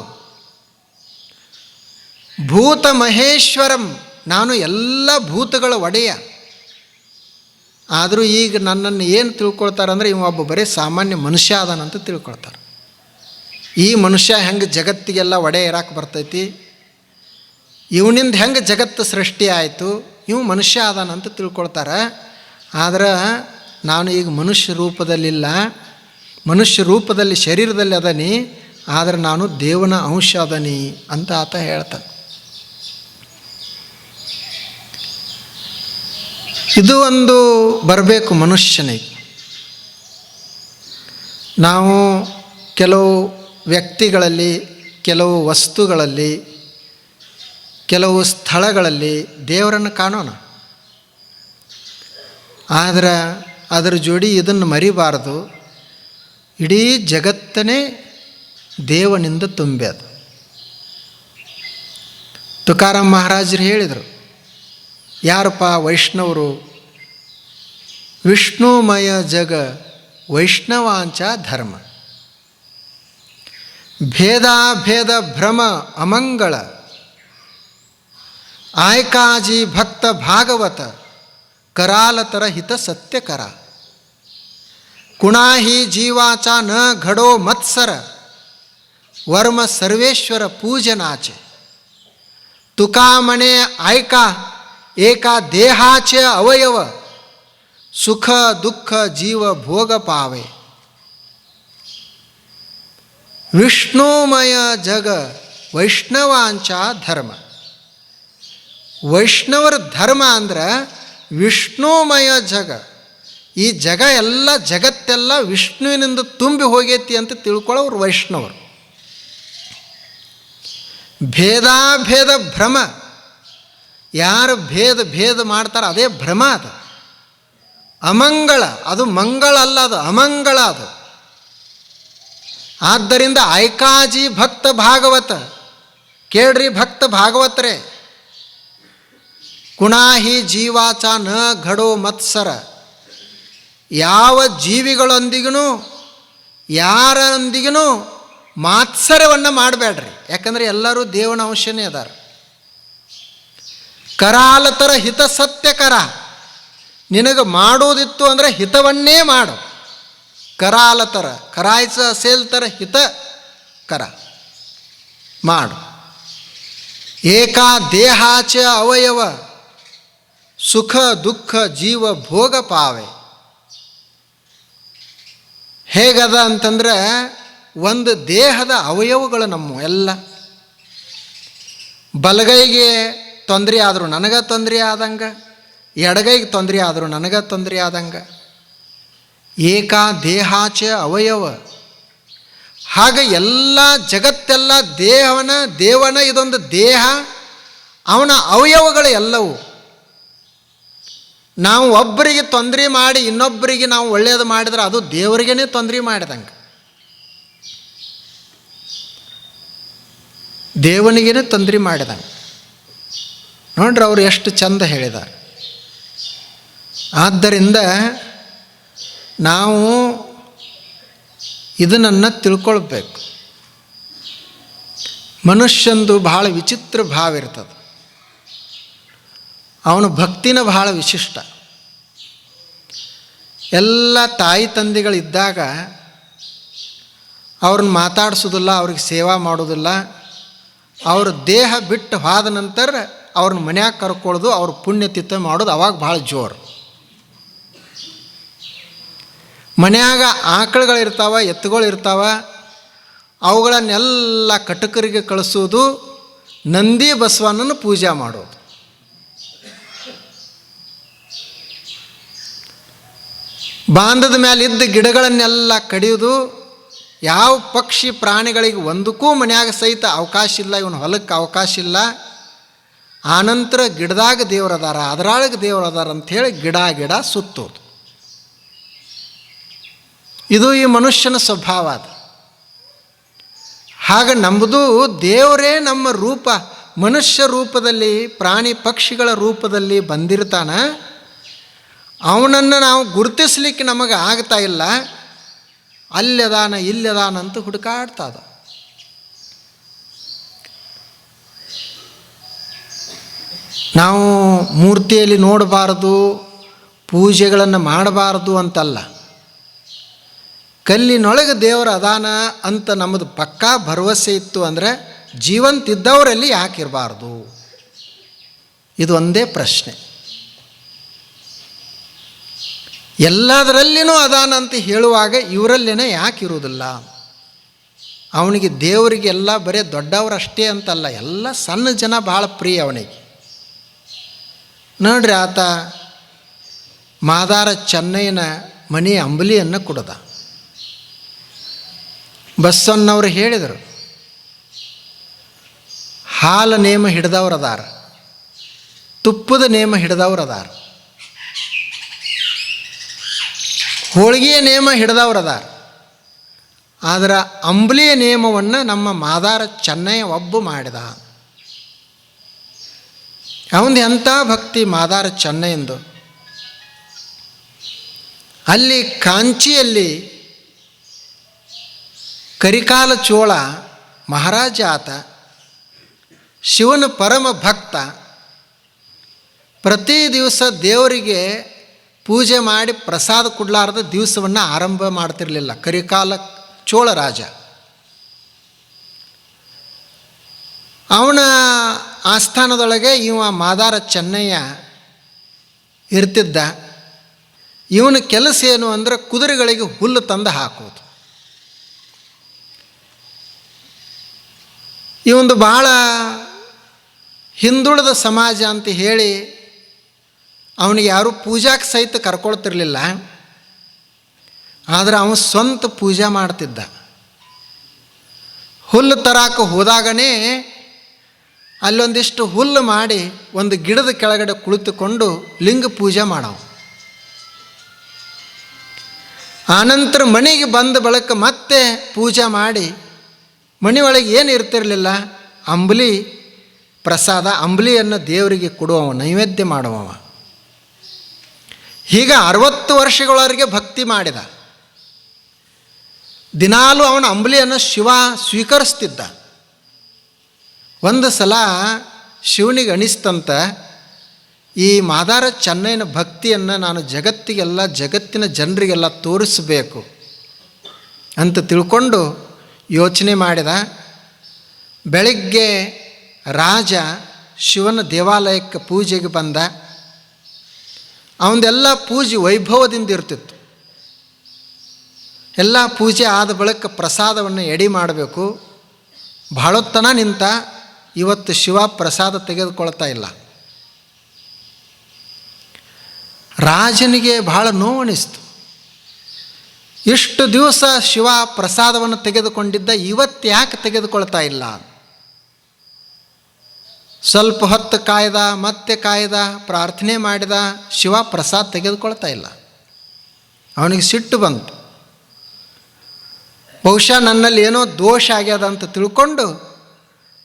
ಭೂತ ಮಹೇಶ್ವರಂ, ನಾನು ಎಲ್ಲ ಭೂತಗಳ ಒಡೆಯ. ಆದರೂ ಈಗ ನನ್ನನ್ನು ಏನು ತಿಳ್ಕೊಳ್ತಾರೆ ಅಂದರೆ, ಇವ ಒಬ್ಬ ಬರೀ ಸಾಮಾನ್ಯ ಮನುಷ್ಯ ಅದಾನಂತ ತಿಳ್ಕೊಳ್ತಾರೆ. ಈ ಮನುಷ್ಯ ಹೆಂಗೆ ಜಗತ್ತಿಗೆಲ್ಲ ಒಡೆಯ ಇರಾಕೆ ಬರ್ತೈತಿ, ಇವನಿಂದ ಹೆಂಗೆ ಜಗತ್ತು ಸೃಷ್ಟಿ ಆಯಿತು, ಇವು ಮನುಷ್ಯ ಅದಾನಂತ ತಿಳ್ಕೊಳ್ತಾರೆ. ಆದ್ರೆ ನಾನು ಈಗ ಮನುಷ್ಯ ರೂಪದಲ್ಲಿಲ್ಲ, ಮನುಷ್ಯ ರೂಪದಲ್ಲಿ ಶರೀರದಲ್ಲಿ ಅದನಿ, ಆದರೆ ನಾನು ದೇವನ ಅಂಶ ಅದನಿ ಅಂತ ಆತ ಹೇಳ್ತಾನೆ. ಇದು ಒಂದು ಬರಬೇಕು ಮನುಷ್ಯನಿಗೆ. ನಾವು ಕೆಲವು ವ್ಯಕ್ತಿಗಳಲ್ಲಿ, ಕೆಲವು ವಸ್ತುಗಳಲ್ಲಿ, ಕೆಲವು ಸ್ಥಳಗಳಲ್ಲಿ ದೇವರನ್ನು ಕಾಣೋಣ. ಆದರೆ ಅದರ ಜೋಡಿ ಇದನ್ನು ಮರಿಬಾರದು, ಇಡೀ ಜಗತ್ತನೇ ದೇವನಿಂದ ತುಂಬ್ಯದು. ತುಕಾರಾಮ್ ಮಹಾರಾಜರು ಹೇಳಿದರು, ಯಾರಪ್ಪ ವೈಷ್ಣವರು, ವಿಷ್ಣುಮಯ ಜಗ ವೈಷ್ಣವಾಂಚ ಧರ್ಮ, ಭೇದಾಭೇದ ಭ್ರಮ ಅಮಂಗಳ, ಆಯ್ಕಾಜಿ ಭಕ್ತ ಭಾಗವತ, करालतर हित सत्य करा, कुणाही जीवाचा न घडो मत्सर, वर्म सर्वेश्वर पूजनाचे, तुका मने ऐका एका देहाचे अवयव, ಸುಖ ದುಃಖ ಜೀವ ಭೋಗ ಪಾವೆ. ವಿಷ್ಣುಮಯ ಜಗ ವೈಷ್ಣವಾಂಚ ಧರ್ಮ. ವೈಷ್ಣವರ ಧರ್ಮ ಅಂದ್ರೆ ವಿಷ್ಣುಮಯ ಜಗ. ಈ ಜಗ ಎಲ್ಲ ಜಗತ್ತೆಲ್ಲ ವಿಷ್ಣುವಿನಿಂದ ತುಂಬಿ ಹೋಗೈತಿ ಅಂತ ತಿಳ್ಕೊಳ್ಳೋರು ವೈಷ್ಣವರು. ಭೇದಾಭೇದ ಭ್ರಮ. ಯಾರು ಭೇದ ಮಾಡ್ತಾರೆ ಅದೇ ಭ್ರಮ. ಅದು ಅಮಂಗಳ, ಅದು ಮಂಗಳ ಅಲ್ಲ, ಅದು ಅಮಂಗಳ. ಅದು ಆದ್ದರಿಂದ ಐಕಾಜಿ ಭಕ್ತ ಭಾಗವತ ಕೇಳ್ರಿ, ಭಕ್ತ ಭಾಗವತರೇ. ಕುಣಾಹಿ ಜೀವಾಚ ನ ಘಡೋ ಮತ್ಸರ. ಯಾವ ಜೀವಿಗಳೊಂದಿಗೂ ಯಾರೊಂದಿಗೂ ಮಾತ್ಸರ್ಯವನ್ನು ಮಾಡಬೇಡ್ರಿ. ಯಾಕಂದರೆ ಎಲ್ಲರೂ ದೇವನ ಅಂಶನೇ ಅದಾರ. ಕರಾಲತರ ಹಿತ ಸತ್ಯಕರ. ನಿನಗೆ ಮಾಡೋದಿತ್ತು ಅಂದರೆ ಹಿತವನ್ನೇ ಮಾಡು. ಕರಾಲತರ ಕರಾಯ್ಸ ಸೇಲ್ತರ ಹಿತ ಕರ ಮಾಡು. ಏಕಾ ದೇಹಾಚ ಅವಯವ ಸುಖ ದುಃಖ ಜೀವ ಭೋಗ ಪಾವೆ. ಹೇಗದ ಅಂತಂದ್ರೆ ಒಂದು ದೇಹದ ಅವಯವಗಳು ನಮ್ಮ ಎಲ್ಲ. ಬಲಗೈಗೆ ತೊಂದರೆ ಆದರೂ ನನಗೆ ತೊಂದರೆ ಆದಂಗೆ, ಎಡಗೈಗೆ ತೊಂದರೆ ಆದರೂ ನನಗೆ ತೊಂದರೆ ಆದಂಗೆ. ಏಕಾ ದೇಹಾಚ ಅವಯವ. ಹಾಗೆ ಎಲ್ಲ ಜಗತ್ತೆಲ್ಲ ದೇವನ ಇದೊಂದು ದೇಹ, ಅವನ ಅವಯವಗಳು ಎಲ್ಲವೂ. ನಾವು ಒಬ್ಬರಿಗೆ ತೊಂದರೆ ಮಾಡಿ ಇನ್ನೊಬ್ಬರಿಗೆ ನಾವು ಒಳ್ಳೆಯದು ಮಾಡಿದ್ರೆ ಅದು ದೇವರಿಗೇ ತೊಂದರೆ ಮಾಡಿದಂಗೆ, ದೇವನಿಗೇನೆ ತೊಂದರೆ ಮಾಡಿದಂಗೆ. ನೋಡ್ರಿ ಅವರು ಎಷ್ಟು ಚಂದ ಹೇಳಿದ್ದಾರೆ. ಆದ್ದರಿಂದ ನಾವು ಇದನ್ನು ತಿಳ್ಕೊಳ್ಬೇಕು. ಮನುಷ್ಯಂದು ಭಾಳ ವಿಚಿತ್ರ ಭಾವ ಇರ್ತದೆ. ಅವನ ಭಕ್ತಿನ ಭಾಳ ವಿಶಿಷ್ಟ. ಎಲ್ಲ ತಾಯಿ ತಂದೆಗಳಿದ್ದಾಗ ಅವ್ರನ್ನ ಮಾತಾಡಿಸೋದಿಲ್ಲ, ಅವ್ರಿಗೆ ಸೇವಾ ಮಾಡೋದಿಲ್ಲ. ಅವ್ರ ದೇಹ ಬಿಟ್ಟು ಹೋದ ನಂತರ ಅವ್ರನ್ನ ಮನ್ಯಾಗ ಕರ್ಕೊಳ್ಳೋದು, ಅವ್ರ ಪುಣ್ಯತಿಥಿ ಮಾಡೋದು ಅವಾಗ ಭಾಳ ಜೋರು. ಮನ್ಯಾಗ ಆಕಳುಗಳಿರ್ತಾವ, ಎತ್ತುಗಳಿರ್ತಾವ, ಅವುಗಳನ್ನೆಲ್ಲ ಕಟಕರಿಗೆ ಕಳಿಸೋದು, ನಂದಿ ಬಸವಣ್ಣನ ಪೂಜೆ ಮಾಡೋದು. ಬಾಂಧದ ಮೇಲೆ ಇದ್ದ ಗಿಡಗಳನ್ನೆಲ್ಲ ಕಡಿಯೋದು. ಯಾವ ಪಕ್ಷಿ ಪ್ರಾಣಿಗಳಿಗೆ ಒಂದಕ್ಕೂ ಮನ್ಯಾಗ ಸಹಿತ ಅವಕಾಶ ಇಲ್ಲ, ಇವನು ಹೊಲಕ್ಕೆ ಅವಕಾಶ ಇಲ್ಲ. ಆನಂತರ ಗಿಡದಾಗ ದೇವರದಾರ, ಅದರೊಳಗೆ ದೇವರದಾರ ಅಂಥೇಳಿ ಗಿಡ ಸುತ್ತೋದು. ಇದು ಈ ಮನುಷ್ಯನ ಸ್ವಭಾವ. ಅದು ಹಾಗೆ ನಮ್ಮದು ದೇವರೇ ನಮ್ಮ ರೂಪ, ಮನುಷ್ಯ ರೂಪದಲ್ಲಿ ಪ್ರಾಣಿ ಪಕ್ಷಿಗಳ ರೂಪದಲ್ಲಿ ಬಂದಿರ್ತಾನ. ಅವನನ್ನು ನಾವು ಗುರುತಿಸ್ಲಿಕ್ಕೆ ನಮಗೆ ಆಗ್ತಾ ಇಲ್ಲ. ಅಲ್ಲದಾನ ಇಲ್ಲದಾನ ಅಂತ ಹುಡುಕಾಡ್ತದ. ನಾವು ಮೂರ್ತಿಯಲ್ಲಿ ನೋಡಬಾರದು, ಪೂಜೆಗಳನ್ನು ಮಾಡಬಾರದು ಅಂತಲ್ಲ. ಕಲ್ಲಿನೊಳಗೆ ದೇವರ ಅದಾನ ಅಂತ ನಮ್ಮದು ಪಕ್ಕಾ ಭರವಸೆ ಇತ್ತು ಅಂದರೆ ಜೀವಂತಿದ್ದವರಲ್ಲಿ ಯಾಕಿರಬಾರ್ದು? ಇದು ಒಂದೇ ಪ್ರಶ್ನೆ. ಎಲ್ಲದರಲ್ಲಿನೂ ಅದಾನ ಅಂತ ಹೇಳುವಾಗ ಇವರಲ್ಲೇನೆ ಯಾಕೆ ಇರುವುದಿಲ್ಲ? ಅವನಿಗೆ ದೇವರಿಗೆಲ್ಲ ಬರೀ ದೊಡ್ಡವರಷ್ಟೇ ಅಂತಲ್ಲ, ಎಲ್ಲ ಸಣ್ಣ ಜನ ಭಾಳ ಪ್ರಿಯ ಅವನಿಗೆ. ನೋಡ್ರಿ, ಆತ ಮಾದಾರ ಚೆನ್ನೈನ ಮನೆ ಅಂಬಲಿಯನ್ನು ಕುಡ್ದ. ಬಸವಣ್ಣವರು ಹೇಳಿದರು, ಹಾಲ ನೇಮ ಹಿಡ್ದವ್ರದಾರ, ತುಪ್ಪದ ನೇಮ ಹಿಡ್ದವ್ರದಾರ, ಹೋಳಿಗೆಯ ನೇಮ ಹಿಡ್ದವ್ರದಾರ. ಆದರೆ ಅಂಬಲಿಯ ನೇಮವನ್ನು ನಮ್ಮ ಮಾದಾರ ಚೆನ್ನೈ ಒಬ್ಬ ಮಾಡಿದ. ಅವನದು ಎಂಥ ಭಕ್ತಿ ಮಾದಾರ ಚೆನ್ನೈಂದು. ಅಲ್ಲಿ ಕಾಂಚಿಯಲ್ಲಿ ಕರಿಕಾಲ ಚೋಳ ಮಹಾರಾಜ ಆತ, ಶಿವನ ಪರಮ ಭಕ್ತ. ಪ್ರತಿ ದಿವಸ ದೇವರಿಗೆ ಪೂಜೆ ಮಾಡಿ ಪ್ರಸಾದ ಕೊಡಲಾರ್ದ ದಿವಸವನ್ನು ಆರಂಭ ಮಾಡ್ತಿರಲಿಲ್ಲ ಕರಿಕಾಲ ಚೋಳ ರಾಜ. ಅವನ ಆಸ್ಥಾನದೊಳಗೆ ಇವ ಮಾದಾರ ಚೆನ್ನಯ್ಯ ಇರ್ತಿದ್ದ. ಇವನ ಕೆಲಸ ಏನು ಅಂದರೆ ಕುದುರೆಗಳಿಗೆ ಹುಲ್ಲು ತಂದು ಹಾಕೋದು. ಇವೊಂದು ಭಾಳ ಹಿಂದುಳಿದ ಸಮಾಜ ಅಂತ ಹೇಳಿ ಅವನಿಗೆ ಯಾರೂ ಪೂಜಾಕ್ಕೆ ಸಹಿತ ಕರ್ಕೊಳ್ತಿರ್ಲಿಲ್ಲ. ಆದರೆ ಅವನು ಸ್ವಂತ ಪೂಜೆ ಮಾಡ್ತಿದ್ದ. ಹುಲ್ಲು ತರಾಕ ಹೋದಾಗನೇ ಅಲ್ಲೊಂದಿಷ್ಟು ಹುಲ್ಲು ಮಾಡಿ ಒಂದು ಗಿಡದ ಕೆಳಗಡೆ ಕುಳಿತುಕೊಂಡು ಲಿಂಗ ಪೂಜೆ ಮಾಡವ. ಆನಂತರ ಮನೆಗೆ ಬಂದ ಬಳಿಕ ಮತ್ತೆ ಪೂಜೆ ಮಾಡಿ ಮನೆಯೊಳಗೆ ಏನು ಇರ್ತಿರಲಿಲ್ಲ, ಅಂಬಲಿ ಪ್ರಸಾದ, ಅಂಬಲಿಯನ್ನು ದೇವರಿಗೆ ಕೊಡುವವ, ನೈವೇದ್ಯ ಮಾಡುವವ. ಹೀಗೆ 60 ವರ್ಷಗಳವರೆಗೆ ಭಕ್ತಿ ಮಾಡಿದ. ದಿನಾಲೂ ಅವನ ಅಂಬಲಿಯನ್ನು ಶಿವ ಸ್ವೀಕರಿಸ್ತಿದ್ದ. ಒಂದು ಸಲ ಶಿವನಿಗೆ ಅನಿಸ್ತಂತ, ಈ ಮಾದಾರ ಚೆನ್ನೈನ ಭಕ್ತಿಯನ್ನು ನಾನು ಜಗತ್ತಿನ ಜನರಿಗೆಲ್ಲ ತೋರಿಸಬೇಕು ಅಂತ ತಿಳ್ಕೊಂಡು ಯೋಚನೆ ಮಾಡಿದ. ಬೆಳಗ್ಗೆ ರಾಜ ಶಿವನ ದೇವಾಲಯಕ್ಕೆ ಪೂಜೆಗೆ ಬಂದ. ಅವನದೆಲ್ಲ ಪೂಜೆ ವೈಭವದಿಂದ ಇರ್ತಿತ್ತು. ಎಲ್ಲ ಪೂಜೆ ಆದ ಬಳಿಕ ಪ್ರಸಾದವನ್ನು ಎಡೆ ಮಾಡಬೇಕು. ಭಾಳೊತ್ತನ ನಿಂತ. ಇವತ್ತು ಶಿವ ಪ್ರಸಾದ ತೆಗೆದುಕೊಳ್ತಾ ಇಲ್ಲ. ರಾಜನಿಗೆ ಭಾಳ ನೋವನಿಸ್ತು. ಇಷ್ಟು ದಿವಸ ಶಿವ ಪ್ರಸಾದವನ್ನು ತೆಗೆದುಕೊಂಡಿದ್ದ, ಇವತ್ತು ಯಾಕೆ ತೆಗೆದುಕೊಳ್ತಾ ಇಲ್ಲ? ಸ್ವಲ್ಪ ಹೊತ್ತು ಕಾಯ್ದ, ಮತ್ತೆ ಕಾಯ್ದ, ಪ್ರಾರ್ಥನೆ ಮಾಡಿದ, ಶಿವ ಪ್ರಸಾದ ತೆಗೆದುಕೊಳ್ತಾ ಇಲ್ಲ. ಅವನಿಗೆ ಸಿಟ್ಟು ಬಂತು. ಬಹುಶಃ ನನ್ನಲ್ಲಿ ಏನೋ ದೋಷ ಆಗ್ಯದ ಅಂತ ತಿಳ್ಕೊಂಡು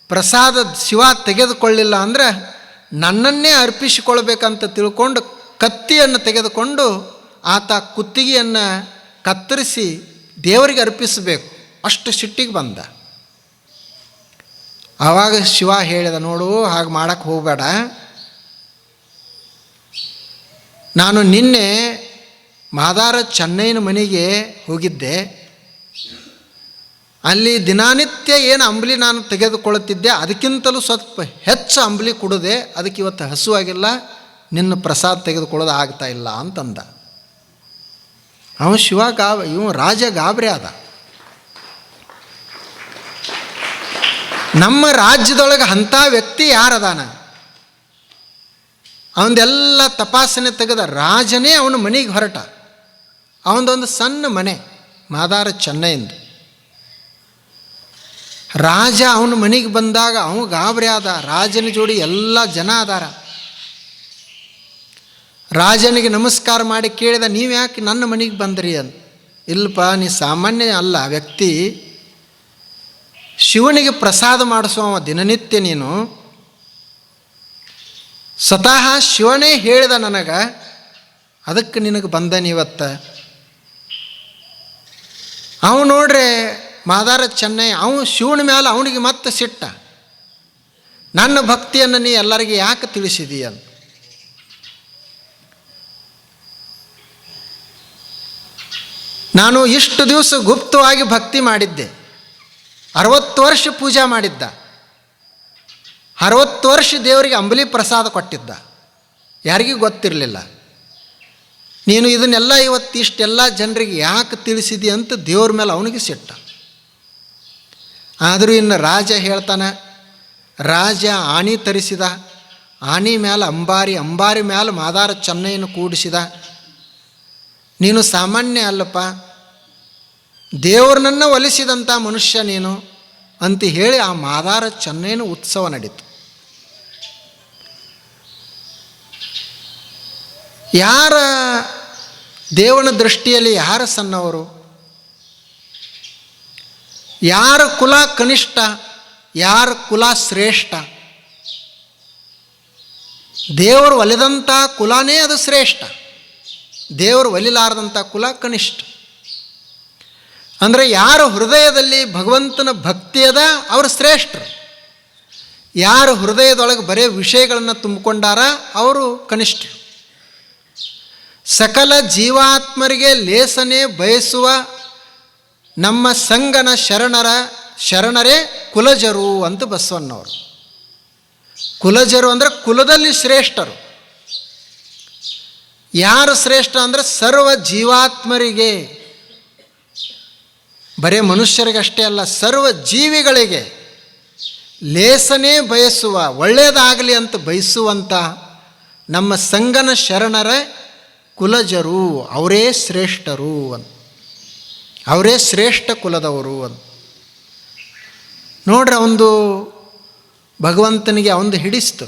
ಪ್ರಸಾದ ಶಿವ ತೆಗೆದುಕೊಳ್ಳಿಲ್ಲ ಅಂದರೆ ನನ್ನನ್ನೇ ಅರ್ಪಿಸಿಕೊಳ್ಬೇಕಂತ ತಿಳ್ಕೊಂಡು ಕತ್ತಿಯನ್ನು ತೆಗೆದುಕೊಂಡು ಆತ ಕುತ್ತಿಗೆಯನ್ನು ಕತ್ತರಿಸಿ ದೇವರಿಗೆ ಅರ್ಪಿಸಬೇಕು, ಅಷ್ಟು ಸಿಟ್ಟಿಗೆ ಬಂದ. ಆವಾಗ ಶಿವ ಹೇಳಿದ, ನೋಡು, ಹಾಗೆ ಮಾಡೋಕ್ಕೆ ಹೋಗಬೇಡ. ನಾನು ನಿನ್ನೆ ಮಾದಾರ ಚೆನ್ನೈನ ಮನೆಗೆ ಹೋಗಿದ್ದೆ. ಅಲ್ಲಿ ದಿನನಿತ್ಯ ಏನು ಅಂಬಲಿ ನಾನು ತೆಗೆದುಕೊಳ್ಳುತ್ತಿದ್ದೆ, ಅದಕ್ಕಿಂತಲೂ ಸ್ವಲ್ಪ ಹೆಚ್ಚು ಅಂಬಲಿ ಕುಡಿದೆ. ಅದಕ್ಕೆ ಇವತ್ತು ಹಸುವಾಗಿಲ್ಲ, ನಿನ್ನ ಪ್ರಸಾದ ತೆಗೆದುಕೊಳ್ಳೋದು ಆಗ್ತಾ ಇಲ್ಲ ಅಂತಂದ. ಅವನು ಇವ ರಾಜ ಗಾಬರಿ ಆದ. ನಮ್ಮ ರಾಜ್ಯದೊಳಗೆ ಅಂಥ ವ್ಯಕ್ತಿ ಯಾರದಾನ? ಅವನದೆಲ್ಲ ತಪಾಸಣೆ ತೆಗೆದ. ರಾಜನೇ ಅವನ ಮನೆಗೆ ಹೊರಟ. ಅವನದೊಂದು ಸಣ್ಣ ಮನೆ ಮಾದಾರ ಚೆನ್ನೈಂದು. ರಾಜ ಅವನ ಮನೆಗೆ ಬಂದಾಗ ಅವನು ಗಾಬರಿ ಆದ. ರಾಜನ ಜೋಡಿ ಎಲ್ಲ ಜನ ಅದಾರ. ರಾಜನಿಗೆ ನಮಸ್ಕಾರ ಮಾಡಿ ಕೇಳಿದ, ನೀವು ಯಾಕೆ ನನ್ನ ಮನೆಗೆ ಬಂದ್ರಿ ಅಂತ. ಇಲ್ಲಪ್ಪ, ನೀ ಸಾಮಾನ್ಯ ಅಲ್ಲ ವ್ಯಕ್ತಿ, ಶಿವನಿಗೆ ಪ್ರಸಾದ ಮಾಡಿಸುವ ದಿನನಿತ್ಯ ನೀನು. ಸ್ವತಃ ಶಿವನೇ ಹೇಳಿದ ನನಗೆ, ಅದಕ್ಕೆ ನಿನಗೆ ಬಂದನಿವತ್ತು. ಅವನು ನೋಡ್ರೆ ಮಾದಾರ ಚೆನ್ನೈ, ಅವನು ಶಿವನ ಮೇಲೆ ಅವನಿಗೆ ಮತ್ತೆ ಸಿಟ್ಟ. ನನ್ನ ಭಕ್ತಿಯನ್ನು ನೀ ಎಲ್ಲರಿಗೆ ಯಾಕೆ ತಿಳಿಸಿದೀಯ ಅಂತ. ನಾನು ಇಷ್ಟು ದಿವಸ ಗುಪ್ತವಾಗಿ ಭಕ್ತಿ ಮಾಡಿದ್ದೆ. 60 ವರ್ಷ ಪೂಜೆ ಮಾಡಿದ್ದ. 60 ವರ್ಷ ದೇವರಿಗೆ ಅಂಬಲಿ ಪ್ರಸಾದ ಕೊಟ್ಟಿದ್ದ. ಯಾರಿಗೂ ಗೊತ್ತಿರಲಿಲ್ಲ. ನೀನು ಇದನ್ನೆಲ್ಲ ಇವತ್ತು ಇಷ್ಟೆಲ್ಲ ಜನರಿಗೆ ಯಾಕೆ ತಿಳಿಸಿದಿ ಅಂತ ದೇವ್ರ ಮೇಲೆ ಅವನಿಗೆ ಸಿಟ್ಟ. ಆದರೂ ಇನ್ನು ರಾಜ ಹೇಳ್ತಾನೆ. ರಾಜ ಆನೆ ತರಿಸಿದ. ಆನೆ ಮೇಲೆ ಅಂಬಾರಿ ಮೇಲೆ ಮಾದಾರ ಚೆನ್ನೈಯನ್ನು ಕೂಡಿಸಿದ. ನೀನು ಸಾಮಾನ್ಯ ಅಲ್ಲಪ್ಪ, ದೇವ್ರನ್ನ ಒಲಿಸಿದಂಥ ಮನುಷ್ಯ ನೀನು ಅಂತ ಹೇಳಿ ಆ ಮಾದಾರ ಚೆನ್ನೈನ ಉತ್ಸವ ನಡೀತು. ಯಾರ ದೇವನ ದೃಷ್ಟಿಯಲ್ಲಿ ಯಾರು ಸಣ್ಣವರು, ಯಾರ ಕುಲ ಕನಿಷ್ಠ, ಯಾರ ಕುಲ ಶ್ರೇಷ್ಠ? ದೇವರು ಒಲಿದಂಥ ಕುಲನೇ ಅದು ಶ್ರೇಷ್ಠ. ದೇವರು ಒಲಿಲಾರದಂಥ ಕುಲ ಕನಿಷ್ಠ. ಅಂದರೆ ಯಾರ ಹೃದಯದಲ್ಲಿ ಭಗವಂತನ ಭಕ್ತಿ ಅದ ಅವರು ಶ್ರೇಷ್ಠರು. ಯಾರ ಹೃದಯದೊಳಗೆ ಬರೀ ವಿಷಯಗಳನ್ನು ತುಂಬಿಕೊಂಡಾರ ಅವರು ಕನಿಷ್ಠರು. ಸಕಲ ಜೀವಾತ್ಮರಿಗೆ ಲೇಸನೆ ಬಯಸುವ ನಮ್ಮ ಸಂಗನ ಶರಣರೇ ಕುಲಜರು ಅಂತ ಬಸವಣ್ಣವರು. ಕುಲಜರು ಅಂದರೆ ಕುಲದಲ್ಲಿ ಶ್ರೇಷ್ಠರು. ಯಾರು ಶ್ರೇಷ್ಠ ಅಂದರೆ ಸರ್ವ ಜೀವಾತ್ಮರಿಗೆ, ಬರೇ ಮನುಷ್ಯರಿಗಷ್ಟೇ ಅಲ್ಲ, ಸರ್ವ ಜೀವಿಗಳಿಗೆ ಲೇಸನೇ ಬಯಸುವ, ಒಳ್ಳೆಯದಾಗಲಿ ಅಂತ ಬಯಸುವಂಥ ನಮ್ಮ ಸಂಗನ ಶರಣರ ಕುಲಜರು, ಅವರೇ ಶ್ರೇಷ್ಠರು ಅಂತ, ಅವರೇ ಶ್ರೇಷ್ಠ ಕುಲದವರು ಅಂತ. ನೋಡ್ರಿ, ಅವನು ಭಗವಂತನಿಗೆ ಅವನು ಹಿಡಿಸ್ತು.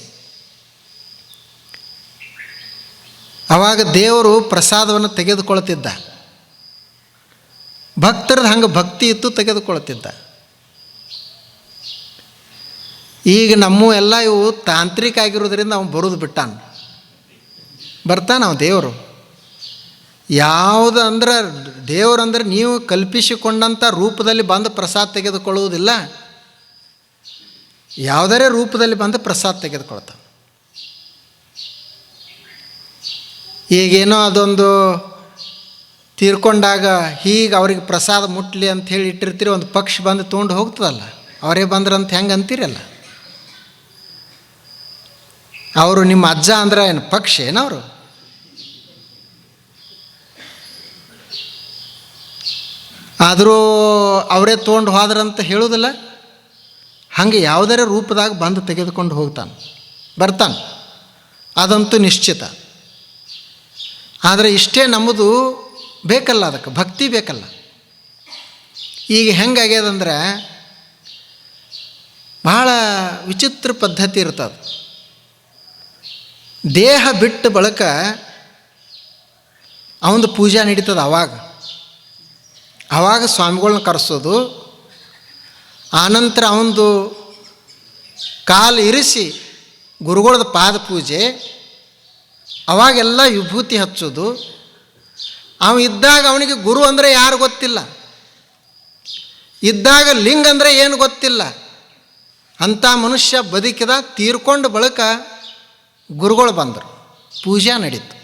ಆವಾಗ ದೇವರು ಪ್ರಸಾದವನ್ನು ತೆಗೆದುಕೊಳ್ತಿದ್ದ. ಭಕ್ತರದ್ದು ಹಂಗೆ ಭಕ್ತಿ ಇತ್ತು, ತೆಗೆದುಕೊಳ್ತಿದ್ದ. ಈಗ ನಮ್ಮ ಎಲ್ಲ ಇವು ತಾಂತ್ರಿಕ ಆಗಿರೋದ್ರಿಂದ ಅವನು ಬರೋದು ಬಿಟ್ಟಾನ. ಬರ್ತಾನ ಅವ ದೇವರು. ಯಾವುದು ಅಂದ್ರೆ ದೇವರಂದ್ರೆ ನೀವು ಕಲ್ಪಿಸಿಕೊಂಡಂಥ ರೂಪದಲ್ಲಿ ಬಂದು ಪ್ರಸಾದ ತೆಗೆದುಕೊಳ್ಳುವುದಿಲ್ಲ, ಯಾವುದರೇ ರೂಪದಲ್ಲಿ ಬಂದು ಪ್ರಸಾದ ತೆಗೆದುಕೊಳ್ತಾನೆ. ಈಗೇನೋ ಅದೊಂದು ತೀರ್ಕೊಂಡಾಗ ಹೀಗೆ ಅವ್ರಿಗೆ ಪ್ರಸಾದ ಮುಟ್ಲಿ ಅಂಥೇಳಿ ಇಟ್ಟಿರ್ತೀರಿ, ಒಂದು ಪಕ್ಷಿ ಬಂದು ತೊಗೊಂಡು ಹೋಗ್ತದಲ್ಲ, ಅವರೇ ಬಂದ್ರಂತ ಹೆಂಗೆ ಅಂತೀರಲ್ಲ. ಅವರು ನಿಮ್ಮ ಅಜ್ಜ ಅಂದ್ರೆ ಏನು ಪಕ್ಷಿ ಏನವರು? ಆದರೂ ಅವರೇ ತೊಗೊಂಡು ಹೋದ್ರಂತ ಹೇಳೋದಿಲ್ಲ. ಹಾಗೆ ಯಾವುದರ ರೂಪದಾಗ ಬಂದು ತೆಗೆದುಕೊಂಡು ಹೋಗ್ತಾನೆ, ಬರ್ತಾನೆ, ಅದಂತೂ ನಿಶ್ಚಿತ. ಆದರೆ ಇಷ್ಟೇ ನಮ್ಮದು ಬೇಕಲ್ಲ, ಅದಕ್ಕೆ ಭಕ್ತಿ ಬೇಕಲ್ಲ. ಈಗ ಹೆಂಗಾಗ್ಯದಂದ್ರೆ ಭಾಳ ವಿಚಿತ್ರ ಪದ್ಧತಿ ಇರ್ತದೆ. ದೇಹ ಬಿಟ್ಟ ಬಳಿಕ ಅವಂದು ಪೂಜೆ ನಡೀತದೆ. ಆವಾಗ ಸ್ವಾಮಿಗಳನ್ನ ಕರೆಸೋದು, ಆನಂತರ ಅವಂದು ಕಾಲು ಇರಿಸಿ ಗುರುಗಳದ ಪಾದ ಪೂಜೆ, ಅವಾಗೆಲ್ಲ ವಿಭೂತಿ ಹಚ್ಚೋದು. ಅವ ಇದ್ದಾಗ ಅವನಿಗೆ ಗುರು ಅಂದರೆ ಯಾರು ಗೊತ್ತಿಲ್ಲ, ಇದ್ದಾಗ ಲಿಂಗ ಅಂದರೆ ಏನು ಗೊತ್ತಿಲ್ಲ. ಅಂಥ ಮನುಷ್ಯ ಬದುಕಿದ. ತೀರ್ಕೊಂಡು ಬಳಿಕ ಗುರುಗಳು ಬಂದರು, ಪೂಜೆ ನಡೀತು.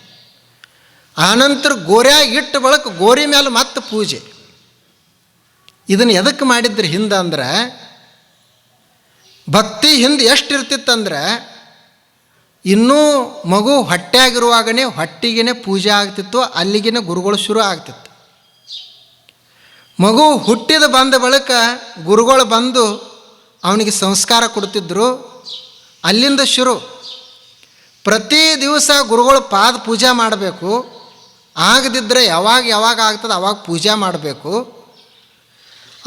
ಆನಂತರ ಗೋರ್ಯಾಗ ಇಟ್ಟು ಬಳಿಕ ಗೋರಿ ಮೇಲೆ ಮತ್ತೆ ಪೂಜೆ. ಇದನ್ನು ಎದಕ್ಕೆ ಮಾಡಿದ್ರು ಹಿಂದೆ ಅಂದ್ರೆ, ಭಕ್ತಿ ಹಿಂದೆ ಎಷ್ಟು ಇರ್ತಿತ್ತಂದ್ರೆ, ಇನ್ನೂ ಮಗು ಹೊಟ್ಟೆಯಾಗಿರುವಾಗನೇ ಹೊಟ್ಟಿಗೆ ಪೂಜೆ ಆಗ್ತಿತ್ತು, ಅಲ್ಲಿಗೆ ಗುರುಗಳು ಶುರು ಆಗ್ತಿತ್ತು. ಮಗು ಹುಟ್ಟಿದ ಬಂದ ಬಳಿಕ ಗುರುಗಳು ಬಂದು ಅವನಿಗೆ ಸಂಸ್ಕಾರ ಕೊಡ್ತಿದ್ರು, ಅಲ್ಲಿಂದ ಶುರು. ಪ್ರತಿ ದಿವಸ ಗುರುಗಳು ಪಾದ ಪೂಜೆ ಮಾಡಬೇಕು. ಆಗದಿದ್ದರೆ ಯಾವಾಗ ಆಗ್ತದೆ ಅವಾಗ ಪೂಜೆ ಮಾಡಬೇಕು.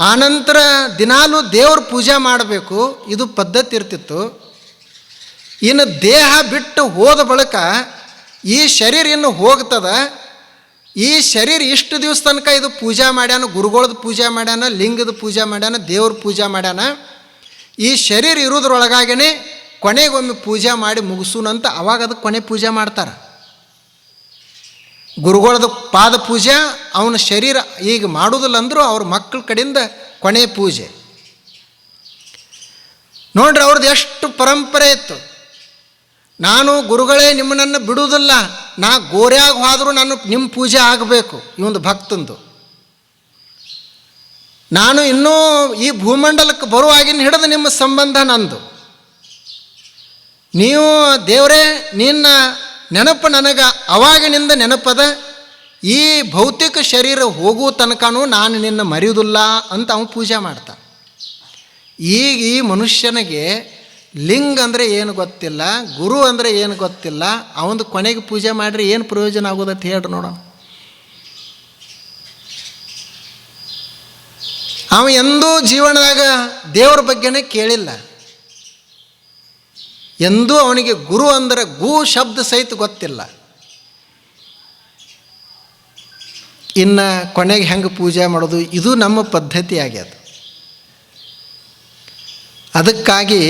ಆನಂತರ ದಿನಾಲೂ ದೇವ್ರ ಪೂಜೆ ಮಾಡಬೇಕು. ಇದು ಪದ್ಧತಿ ಇರ್ತಿತ್ತು. ಇನ್ನು ದೇಹ ಬಿಟ್ಟು ಹೋದ ಬಳಿಕ ಈ ಶರೀರ ಇನ್ನು ಹೋಗ್ತದೆ. ಈ ಶರೀರ ಇಷ್ಟು ದಿವಸ ತನಕ ಇದು ಪೂಜೆ ಮಾಡ್ಯಾನ, ಗುರುಗಳದ್ದು ಪೂಜೆ ಮಾಡ್ಯಾನ, ಲಿಂಗದ ಪೂಜೆ ಮಾಡ್ಯಾನ, ದೇವ್ರ ಪೂಜೆ ಮಾಡ್ಯಾನ. ಈ ಶರೀರ ಇರೋದ್ರೊಳಗಾಗೇ ಕೊನೆಗೊಮ್ಮೆ ಪೂಜೆ ಮಾಡಿ ಮುಗಿಸೂನಂತ ಅವಾಗ ಅದಕ್ಕೆ ಕೊನೆ ಪೂಜೆ ಮಾಡ್ತಾರೆ. ಗುರುಗಳದ ಪಾದ ಪೂಜೆ ಅವನ ಶರೀರ ಈಗ ಮಾಡೋದಿಲ್ಲ ಅಂದರೂ ಅವ್ರ ಮಕ್ಕಳ ಕಡೆಯಿಂದ ಕೊನೆ ಪೂಜೆ. ನೋಡ್ರಿ, ಅವ್ರದ್ದು ಎಷ್ಟು ಪರಂಪರೆ ಇತ್ತು. ನಾನು ಗುರುಗಳೇ ನಿಮ್ಮನ್ನು ಬಿಡುವುದಿಲ್ಲ, ನಾ ಗೋರ್ಯಾಗ ಹೋದರೂ ನಿಮ್ಮ ಪೂಜೆ ಆಗಬೇಕು. ಇವೊಂದು ಭಕ್ತಂದು. ನಾನು ಇನ್ನೂ ಈ ಭೂಮಂಡಲಕ್ಕೆ ಬರುವಾಗಿನ ಹಿಡಿದು ನಿಮ್ಮ ಸಂಬಂಧ ನಂದು. ನೀವು ದೇವರೇ ನಿನ್ನ ನೆನಪು ನನಗೆ ಅವಾಗಿನಿಂದ ನೆನಪದ, ಈ ಭೌತಿಕ ಶರೀರ ಹೋಗುವ ತನಕನೂ ನಾನು ನಿನ್ನ ಮರೆಯುವುದಿಲ್ಲ ಅಂತ ಅವನು ಪೂಜೆ ಮಾಡ್ತಾನೆ. ಈಗ ಈ ಮನುಷ್ಯನಿಗೆ ಲಿಂಗ ಅಂದರೆ ಏನು ಗೊತ್ತಿಲ್ಲ, ಗುರು ಅಂದರೆ ಏನು ಗೊತ್ತಿಲ್ಲ. ಅವನು ಕೊನೆಗೆ ಪೂಜೆ ಮಾಡಿರಿ ಏನು ಪ್ರಯೋಜನ ಆಗೋದಕ್ಕೆ ಹೇಳ್ರಿ ನೋಡ. ಅವ ಎಂದೂ ಜೀವನದಾಗ ದೇವ್ರ ಬಗ್ಗೆನೇ ಕೇಳಿಲ್ಲ. ಎಂದೂ ಅವನಿಗೆ ಗುರು ಅಂದರೆ ಗು ಶಬ್ದ ಸಹಿತ ಗೊತ್ತಿಲ್ಲ. ಇನ್ನು ಕೊನೆಗೆ ಹೆಂಗೆ ಪೂಜೆ ಮಾಡೋದು, ಇದು ನಮ್ಮ ಪದ್ಧತಿ ಆಗ್ಯದ. ಅದಕ್ಕಾಗಿ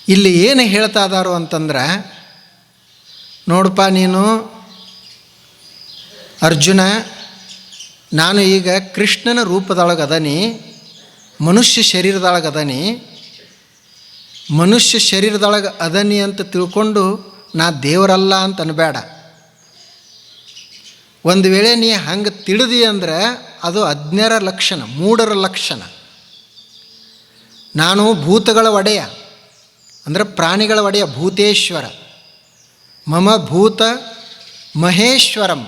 ಇಲ್ಲಿ ಏನು ಹೇಳ್ತಾ ಇದ್ದಾರೋ ಅಂತಂದ್ರೆ, ನೋಡಪ್ಪ ನೀನು ಅರ್ಜುನ, ನಾನು ಈಗ ಕೃಷ್ಣನ ರೂಪದೊಳಗೆ ಅದನಿ, ಮನುಷ್ಯ ಶರೀರದೊಳಗೆ ಅದನಿ. ಮನುಷ್ಯ ಶರೀರದೊಳಗೆ ಅದನಿ ಅಂತ ತಿಳ್ಕೊಂಡು ನಾ ದೇವರಲ್ಲ ಅಂತ ಅನ್ಬೇಡ. ಒಂದು ವೇಳೆ ನೀ ಹಂಗೆ ತಿಳಿದಿ ಅಂದ್ರೆ ಅದು ಅಜ್ಞರ ಲಕ್ಷಣ, ಮೂಢರ ಲಕ್ಷಣ. ನಾನು ಭೂತಗಳ ಒಡೆಯ ಅಂದರೆ ಪ್ರಾಣಿಗಳ ಒಡೆಯ, ಭೂತೇಶ್ವರ. ಮಮ ಭೂತ ಮಹೇಶ್ವರಂ,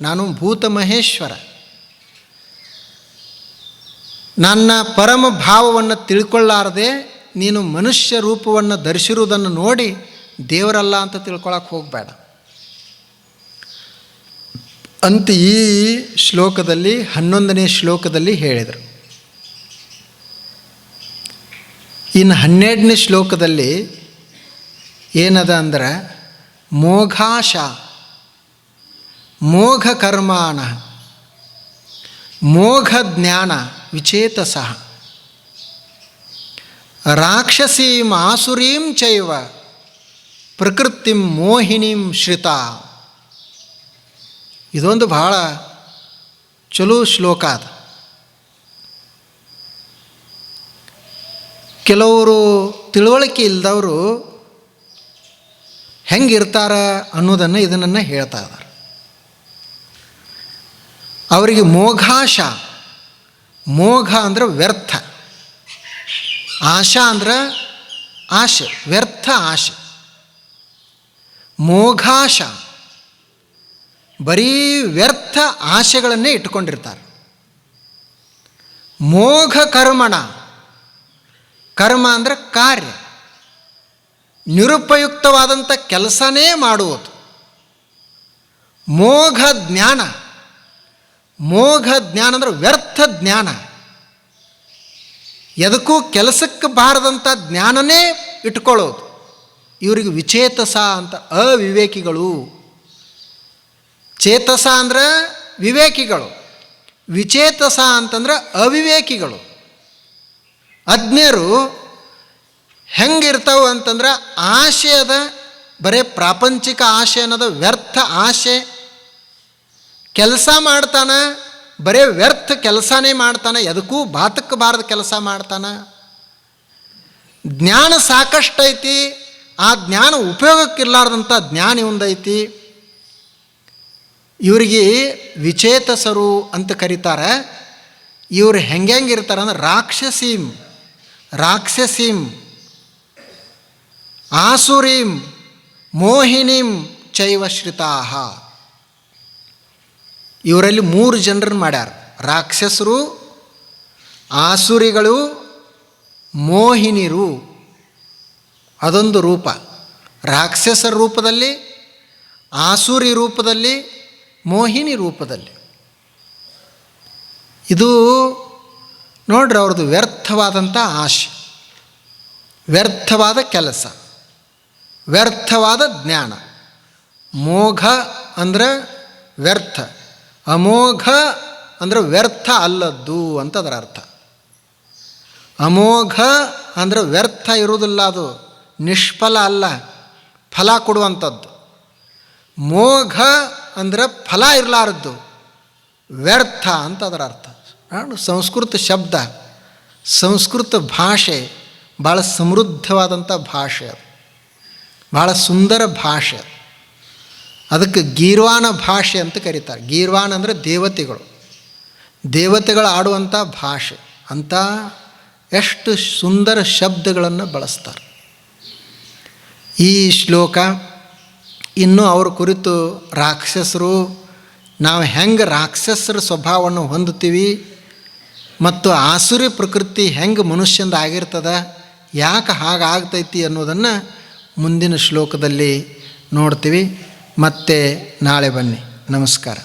ನಾನು ಭೂತ ಮಹೇಶ್ವರ. ನನ್ನ ಪರಮ ಭಾವವನ್ನು ತಿಳ್ಕೊಳ್ಳಾರದೆ ನೀನು ಮನುಷ್ಯ ರೂಪವನ್ನು ಧರಿಸಿರುವುದನ್ನು ನೋಡಿ ದೇವರಲ್ಲ ಅಂತ ತಿಳ್ಕೊಳಕ್ಕೆ ಹೋಗಬೇಡ ಅಂತ ಈ ಶ್ಲೋಕದಲ್ಲಿ 11ನೇ ಶ್ಲೋಕದಲ್ಲಿ ಹೇಳಿದರು. ಇನ್ನು 12ನೇ ಶ್ಲೋಕದಲ್ಲಿ ಏನದ ಅಂದ್ರೆ ಮೋಘಾಶ ಮೋಘ ಕರ್ಮಾಣ ಮೋಘ ಜ್ಞಾನ ವಿಚೇತಸಃ ರಾಕ್ಷಸೀಂ ಆಸುರೀಂ ಚೈವ ಪ್ರಕೃತಿಂ ಮೋಹಿನೀಂ ಶ್ರಿತ. ಇದೊಂದು ಭಾಳ ಚಲೋ ಶ್ಲೋಕ ಅದು. ಕೆಲವರು ತಿಳುವಳಿಕೆ ಇಲ್ಲದವರು ಹೆಂಗಿರ್ತಾರೆ ಅನ್ನೋದನ್ನು ಇದನ್ನು ಹೇಳ್ತಾ ಇದ್ದಾರೆ. ಅವರಿಗೆ ಮೋಘಾಶ, ಮೋಘ ಅಂದ್ರೆ ವ್ಯರ್ಥ, ಆಶಾ ಅಂದ್ರೆ ಆಶೆ, ವ್ಯರ್ಥ ಆಶೆ. ಮೋಘಾಶ ಬರೀ ವ್ಯರ್ಥ ಆಶೆಗಳನ್ನೇ ಇಟ್ಕೊಂಡಿರ್ತಾರೆ. ಮೋಘ ಕರ್ಮಣ, ಕರ್ಮ ಅಂದರೆ ಕಾರ್ಯ, ನಿರುಪಯುಕ್ತವಾದಂಥ ಕೆಲಸನೇ ಮಾಡುವುದು. ಮೋಘ ಜ್ಞಾನ, ಮೋಘ ಜ್ಞಾನ ಅಂದರೆ ವ್ಯರ್ಥ ಜ್ಞಾನ, ಎದಕ್ಕೂ ಕೆಲಸಕ್ಕೆ ಬಾರದಂಥ ಜ್ಞಾನನೇ ಇಟ್ಕೊಳ್ಳೋದು. ಇವರಿಗೆ ವಿಚೇತಸ ಅಂತ, ಅವಿವೇಕಿಗಳು. ಚೇತಸ ಅಂದ್ರೆ ವಿವೇಕಿಗಳು, ವಿಚೇತಸ ಅಂತಂದ್ರೆ ಅವಿವೇಕಿಗಳು. ಅಜ್ಞರು ಹೆಂಗಿರ್ತಾವೆ ಅಂತಂದ್ರೆ ಆಶೆ ಅದ, ಬರೇ ಪ್ರಾಪಂಚಿಕ ಆಶೆ ಅನ್ನೋದು ವ್ಯರ್ಥ ಆಶೆ. ಕೆಲಸ ಮಾಡ್ತಾನೆ, ಬರೇ ವ್ಯರ್ಥ ಕೆಲಸನೇ ಮಾಡ್ತಾನೆ, ಎದಕ್ಕೂ ಬಾತಕ್ಕೆ ಬಾರದ ಕೆಲಸ ಮಾಡ್ತಾನೆ. ಜ್ಞಾನ ಸಾಕಷ್ಟೈತಿ, ಆ ಜ್ಞಾನ ಉಪಯೋಗಕ್ಕಿಲ್ಲಾರ್ದಂಥ ಜ್ಞಾನ ಒಂದೈತಿ. ಇವರಿಗೆ ವಿಚೇತಸರು ಅಂತ ಕರೀತಾರೆ. ಇವರು ಹೆಂಗಿರ್ತಾರೆ ಅಂದ್ರೆ ರಾಕ್ಷಸೀಂ, ರಾಕ್ಷಸೀಂ ಆಸುರೀಂ ಮೋಹಿನೀಂ ಚೈವ ಶ್ರಿತಾಹ. ಇವರಲ್ಲಿ 3 ಜನರನ್ನು ಮಾಡ್ಯಾರ. ರಾಕ್ಷಸರು, ಆಸುರಿಗಳು, ಮೋಹಿನಿರು. ಅದೊಂದು ರೂಪ, ರಾಕ್ಷಸರ ರೂಪದಲ್ಲಿ, ಆಸುರಿ ರೂಪದಲ್ಲಿ, ಮೋಹಿನಿ ರೂಪದಲ್ಲಿ. ಇದು ನೋಡ್ರಿ ಅವ್ರದ್ದು ವ್ಯರ್ಥವಾದಂಥ ಆಶೆ, ವ್ಯರ್ಥವಾದ ಕೆಲಸ, ವ್ಯರ್ಥವಾದ ಜ್ಞಾನ. ಮೋಘ ಅಂದರೆ ವ್ಯರ್ಥ, ಅಮೋಘ ಅಂದರೆ ವ್ಯರ್ಥ ಅಲ್ಲದ್ದು ಅಂತ ಅದರ ಅರ್ಥ. ಅಮೋಘ ಅಂದರೆ ವ್ಯರ್ಥ ಇರುವುದಿಲ್ಲ, ಅದು ನಿಷ್ಫಲ ಅಲ್ಲ, ಫಲ ಕೊಡುವಂಥದ್ದು. ಮೋಘ ಅಂದರೆ ಫಲ ಇರಲಾರದ್ದು, ವ್ಯರ್ಥ ಅಂತ ಅದರ ಅರ್ಥ. ಸಂಸ್ಕೃತ ಶಬ್ದ, ಸಂಸ್ಕೃತ ಭಾಷೆ ಭಾಳ ಸಮೃದ್ಧವಾದಂಥ ಭಾಷೆ, ಅದು ಭಾಳ ಸುಂದರ ಭಾಷೆ. ಅದಕ್ಕೆ ಗೀರ್ವಾಣ ಭಾಷೆ ಅಂತ ಕರೀತಾರೆ. ಗೀರ್ವಾಣ ಅಂದರೆ ದೇವತೆಗಳು, ದೇವತೆಗಳು ಆಡುವಂಥ ಭಾಷೆ. ಅಂಥ ಎಷ್ಟು ಸುಂದರ ಶಬ್ದಗಳನ್ನು ಬಳಸ್ತಾರೆ. ಈ ಶ್ಲೋಕ ಇನ್ನೂ ಅವ್ರ ಕುರಿತು ರಾಕ್ಷಸರು, ನಾವು ಹೆಂಗೆ ರಾಕ್ಷಸರ ಸ್ವಭಾವವನ್ನು ಹೊಂದುತ್ತೀವಿ ಮತ್ತು ಆಸುರಿ ಪ್ರಕೃತಿ ಹೆಂಗೆ ಮನುಷ್ಯಂದು ಆಗಿರ್ತದೆ, ಯಾಕೆ ಹಾಗಾಗ್ತೈತಿ ಅನ್ನೋದನ್ನು ಮುಂದಿನ ಶ್ಲೋಕದಲ್ಲಿ ನೋಡ್ತೀವಿ. ಮತ್ತೆ ನಾಳೆ ಬನ್ನಿ. ನಮಸ್ಕಾರ.